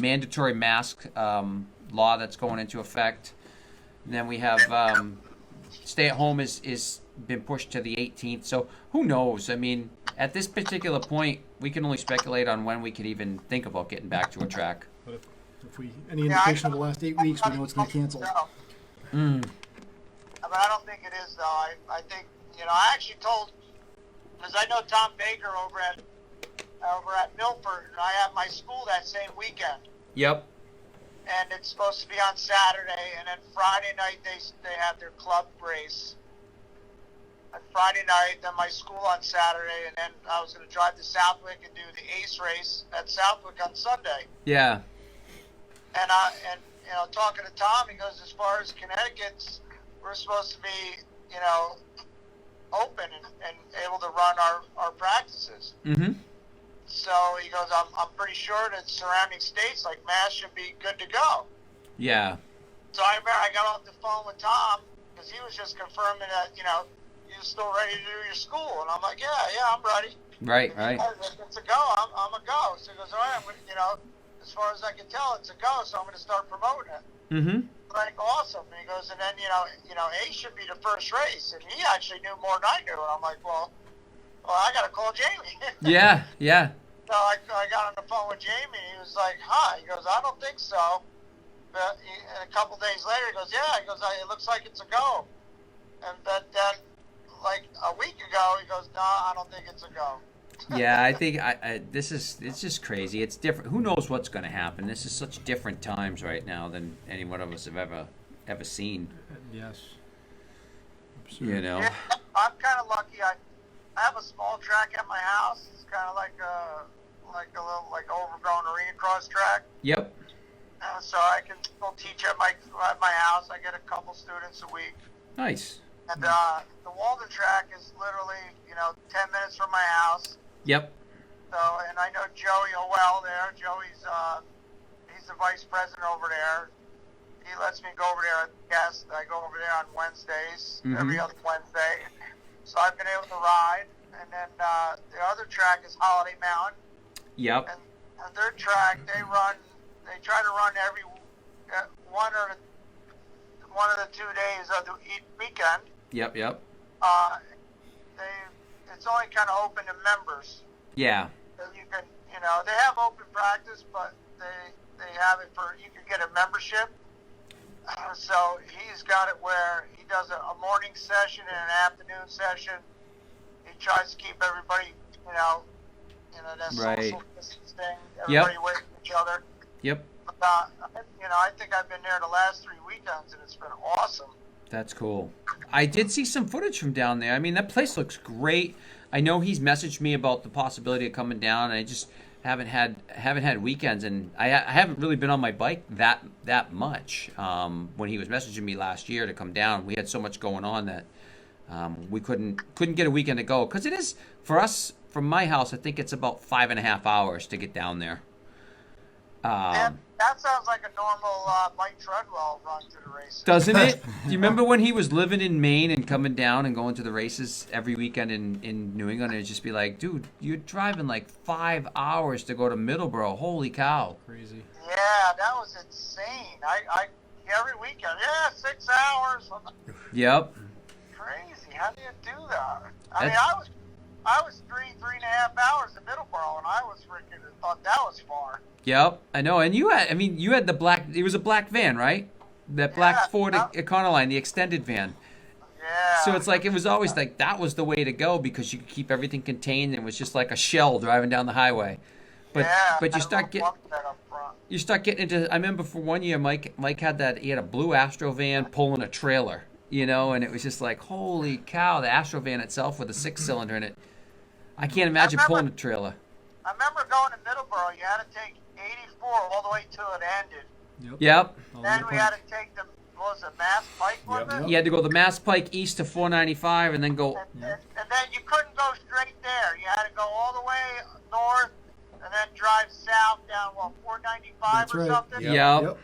mandatory mask law that's going into effect. And then we have stay at home is been pushed to the 18th. So who knows? I mean, at this particular point, we can only speculate on when we could even think about getting back to a track. But if any indication of the last 8 weeks, we know it's going to cancel. But I don't think it is, though. I think, I actually told, because I know Tom Baker over at Milford, and I have my school that same weekend. Yep. And it's supposed to be on Saturday, and then Friday night they have their club race. And Friday night, then my school on Saturday, and then I was going to drive to Southwick and do the Ace race at Southwick on Sunday. Yeah. And talking to Tom, he goes, as far as Connecticut's, we're supposed to be, open and able to run our practices. Mm-hmm. So he goes, I'm pretty sure that surrounding states like Mass should be good to go. Yeah. So I remember I got off the phone with Tom because he was just confirming that, you're still ready to do your school. And I'm like, yeah, I'm ready. Right. If it's a go, I'm a go. So he goes, all right, as as far as I can tell, it's a go. So I'm going to start promoting it. Mm-hmm. Like, awesome. And he goes, and then A should be the first race, and he actually knew more than I knew. And I'm like, well, I got to call Jamie. Yeah, yeah. So I got on the phone with Jamie, and he was like, He goes, I don't think so. But and a couple days later, he goes, yeah. He goes, it looks like it's a go. And then, like a week ago, he goes, no, I don't think it's a go. Yeah, I think it's just crazy. It's different. Who knows what's going to happen? This is such different times right now than any one of us have ever seen. Yes. You know. Yeah, I'm kind of lucky. I have a small track at my house. It's kind of like a little overgrown arena cross track. Yep. So I can still teach at my house. I get a couple students a week. Nice. And the Walden track is literally 10 minutes from my house. Yep. So, and I know Joey Howell there. Joey's he's the vice president over there. He lets me go over there as a guest. I go over there on Wednesdays, every other Wednesday. So I've been able to ride. And then the other track is Holiday Mountain. Yep. And their track, they try to run every one of the 2 days of the weekend. Yep. It's only kind of open to members. Yeah. So you can, they have open practice, but they have it for, you can get a membership. So he's got it where he does a morning session and an afternoon session. He tries to keep everybody, that Right. social distancing, everybody away from each other. Yep. But, I think I've been there the last 3 weekends, and it's been awesome. That's cool. I did see some footage from down there. I mean, that place looks great. I know he's messaged me about the possibility of coming down, and I just haven't had weekends, and I haven't really been on my bike that much. When he was messaging me last year to come down, we had so much going on that we couldn't get a weekend to go, because it is for us from my house. I think it's about 5.5 hours to get down there. And that sounds like a normal Mike Treadwell run to the races. Doesn't it? Do you remember when he was living in Maine and coming down and going to the races every weekend in New England? It'd just be like, dude, you're driving like 5 hours to go to Middleborough. Holy cow. Crazy. Yeah, that was insane. I every weekend, 6 hours. Yep. Crazy. How do you do that? I mean, I was 3.5 hours in Middleborough, and I was freaking thought that was far. Yep, I know. And you had the black, it was a black van, right? That black Ford Econoline, the extended van. Yeah. So it's like, it was always like, that was the way to go, because you could keep everything contained, and it was just like a shell driving down the highway. But you start getting into, I remember for 1 year, Mike had he had a blue Astro van pulling a trailer, and it was just like, holy cow, the Astro van itself with a 6-cylinder in it. I can't imagine pulling a trailer. I remember going to Middleborough, you had to take 84 all the way till it ended. Yep. Then we had to take the, Mass Pike, wasn't it? You had to go the Mass Pike east to 495 and then go. And then you couldn't go straight there. You had to go all the way north and then drive south down, 495 or something? Yep.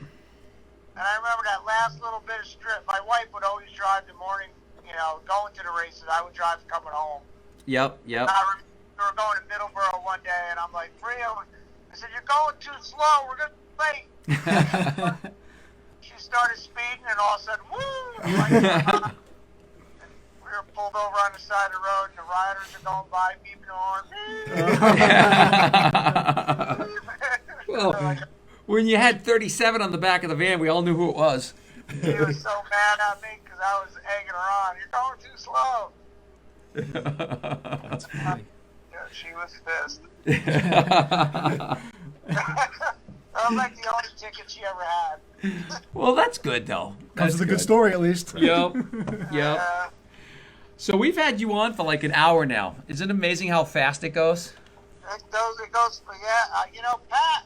And I remember that last little bit of strip. My wife would always drive the morning, going to the races. I would drive coming home. Yep. We were going to Middleborough one day, and I'm like, Bria, I said, you're going too slow. We're going to wait. She started speeding, and all of a sudden, woo! And we were pulled over on the side of the road, and the riders are going by, beeping the horn. Well, when you had 37 on the back of the van, we all knew who it was. He was so mad at me because I was egging her on. You're going too slow. That's funny. Yeah, she was pissed. That was like the only ticket she ever had. Well, that's good, though. That's a good story, at least. Yep. So we've had you on for like an hour now. Isn't it amazing how fast it goes? It goes, Pat,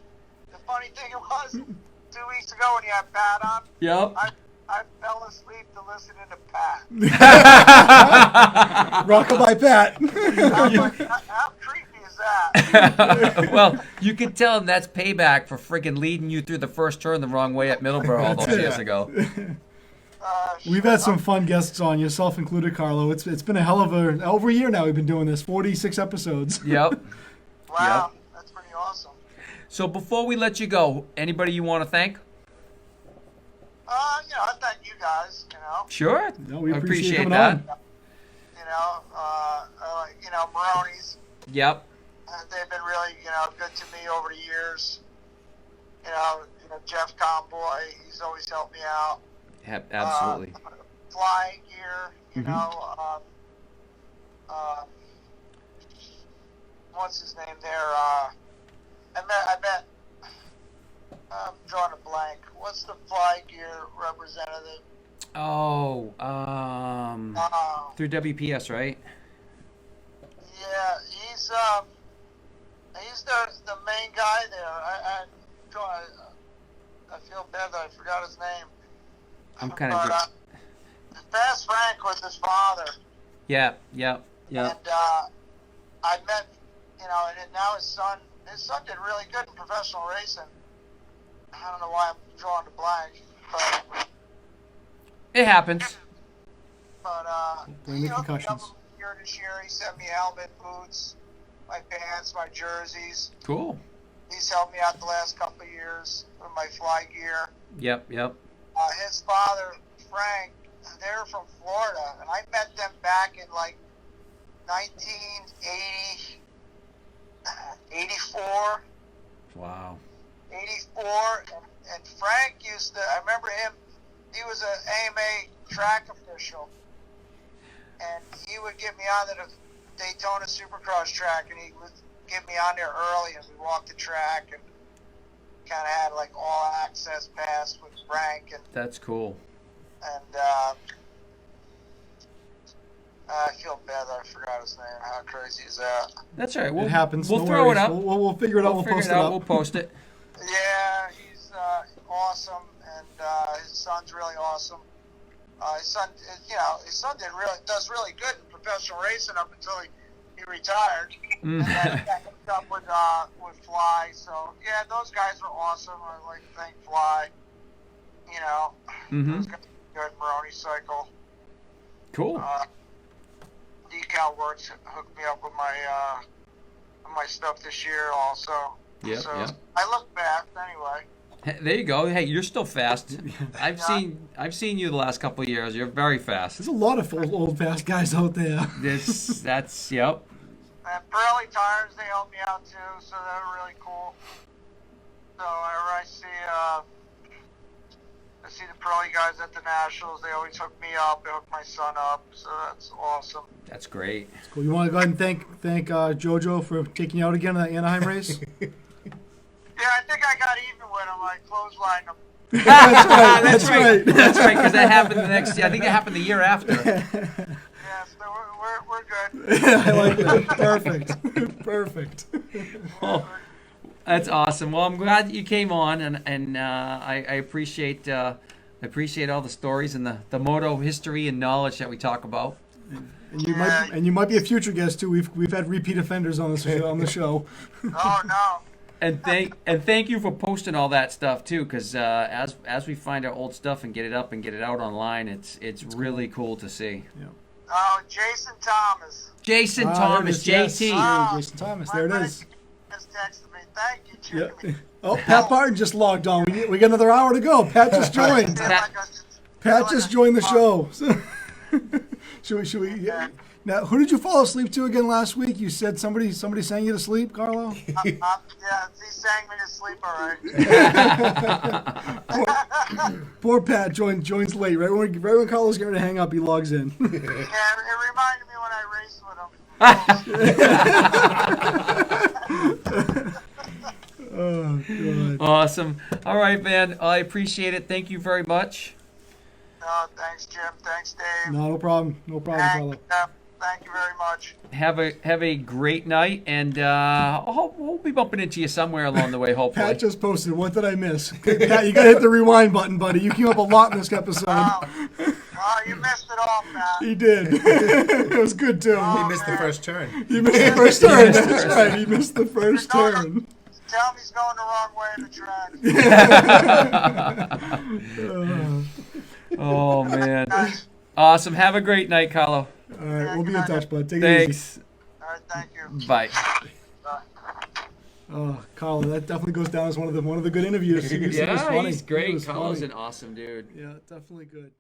the funny thing was, 2 weeks ago when you had Pat on, Yep. I fell asleep to listening to Pat. Rockabye Pat. I'm like, how creepy is that? Well, you could tell him that's payback for freaking leading you through the first turn the wrong way at Middleborough all those years ago. We've had some fun guests on, yourself included, Carlo. It's been a hell of over a year now we've been doing this, 46 episodes. Yep. Wow, that's pretty awesome. So before we let you go, anybody you want to thank? I thank you guys. Sure. No, we I appreciate you coming that. on. Maroney's. Yep. They've been really, good to me over the years. Jeff Comboy, he's always helped me out. Absolutely. Flying gear, what's his name there? I met. I'm drawing a blank. What's the fly gear representative? Oh, through WPS, right? Yeah, he's the main guy there. I feel bad that I forgot his name. I'm kind of. Fast Frank was his father. Yeah. And I met, and now his son did really good in professional racing. I don't know why I'm drawing a blank, but It happens. Blame the concussions. This year he sent me a helmet, boots, my pants, my jerseys. Cool. He's helped me out the last couple of years with my fly gear. Yep. His father, Frank, they're from Florida, and I met them back in like 1980, 84. Wow. 84, and Frank I remember him, he was an AMA track official, and he would get me on the Daytona Supercross track, and he would get me on there early, and we walked the track, and kind of had like all access pass with Frank, and That's cool. I feel bad that I forgot his name. How crazy is that? That's all right. It happens. We'll no throw worries. it up. We'll figure it out. We'll figure post it it out. up. We'll post it. Yeah, he's awesome, and his son's really awesome. His son does really good in professional racing up until he retired, and then got hooked up with Fly. So yeah, those guys are awesome. I like to thank Fly. Those guys are good. Maroney Cycle. Cool. Decal Works hooked me up with my stuff this year also. Yep, So yep. I look fast anyway. There you go. Hey, you're still fast. I've seen you the last couple of years. You're very fast. There's a lot of old fast guys out there. That's yep. And Pirelli tires, they helped me out too, so they're really cool. So I see the Pirelli guys at the Nationals. They always hook me up. They hook my son up, so that's awesome. That's great. Cool. You want to go ahead and thank JoJo for taking you out again in that Anaheim race? Yeah, I think I got even with him. I clotheslined him. That's right. That's right, because that happened the next. I think it happened the year after. Yeah, so we're good. I like that. Perfect. Oh, that's awesome. Well, I'm glad that you came on, and I appreciate all the stories and the moto history and knowledge that we talk about. And you might be a future guest too. We've had repeat offenders on the show. Oh no. And thank you for posting all that stuff too, because as we find our old stuff and get it up and get it out online, it's really cool to see. Yeah. Oh, Jason Thomas. Jason There it Thomas, is, yes. JT. Ah. Jason Thomas. There it is. Just texted me. Thank you, Yeah. Jimmy. Oh, Pat Barton just logged on. We got another hour to go. Pat just joined. Pat just joined the show. Should we? Yeah. Now, who did you fall asleep to again last week? You said somebody sang you to sleep, Carlo. Yeah, he sang me to sleep, all right. Poor Pat joins late. Right when Carlo's getting ready to hang up, he logs in. Yeah, it reminded me when I raced with him. Oh, God. Awesome. All right, man. I appreciate it. Thank you very much. No, thanks, Jim. Thanks, Dave. No problem, Carlo. Thank you very much. Have a great night, and we'll be bumping into you somewhere along the way, hopefully. Pat just posted. What did I miss? Okay, Pat, you gotta hit the rewind button, buddy. You came up a lot in this episode. Oh, you missed it all, Pat. He did. It was good too. He missed the first turn. He missed the first turn. That's right. He missed the first turn. Tell him he's going the wrong way in the track. Oh, man. Awesome. Have a great night, Carlo. All right, we'll be in touch, bud. Take it easy. Thanks. All right, thank you. Bye. Bye. Oh, Carlo, that definitely goes down as one of the good interviews. He was funny. he's He great. was Carlo's funny. an awesome dude. Yeah, definitely good.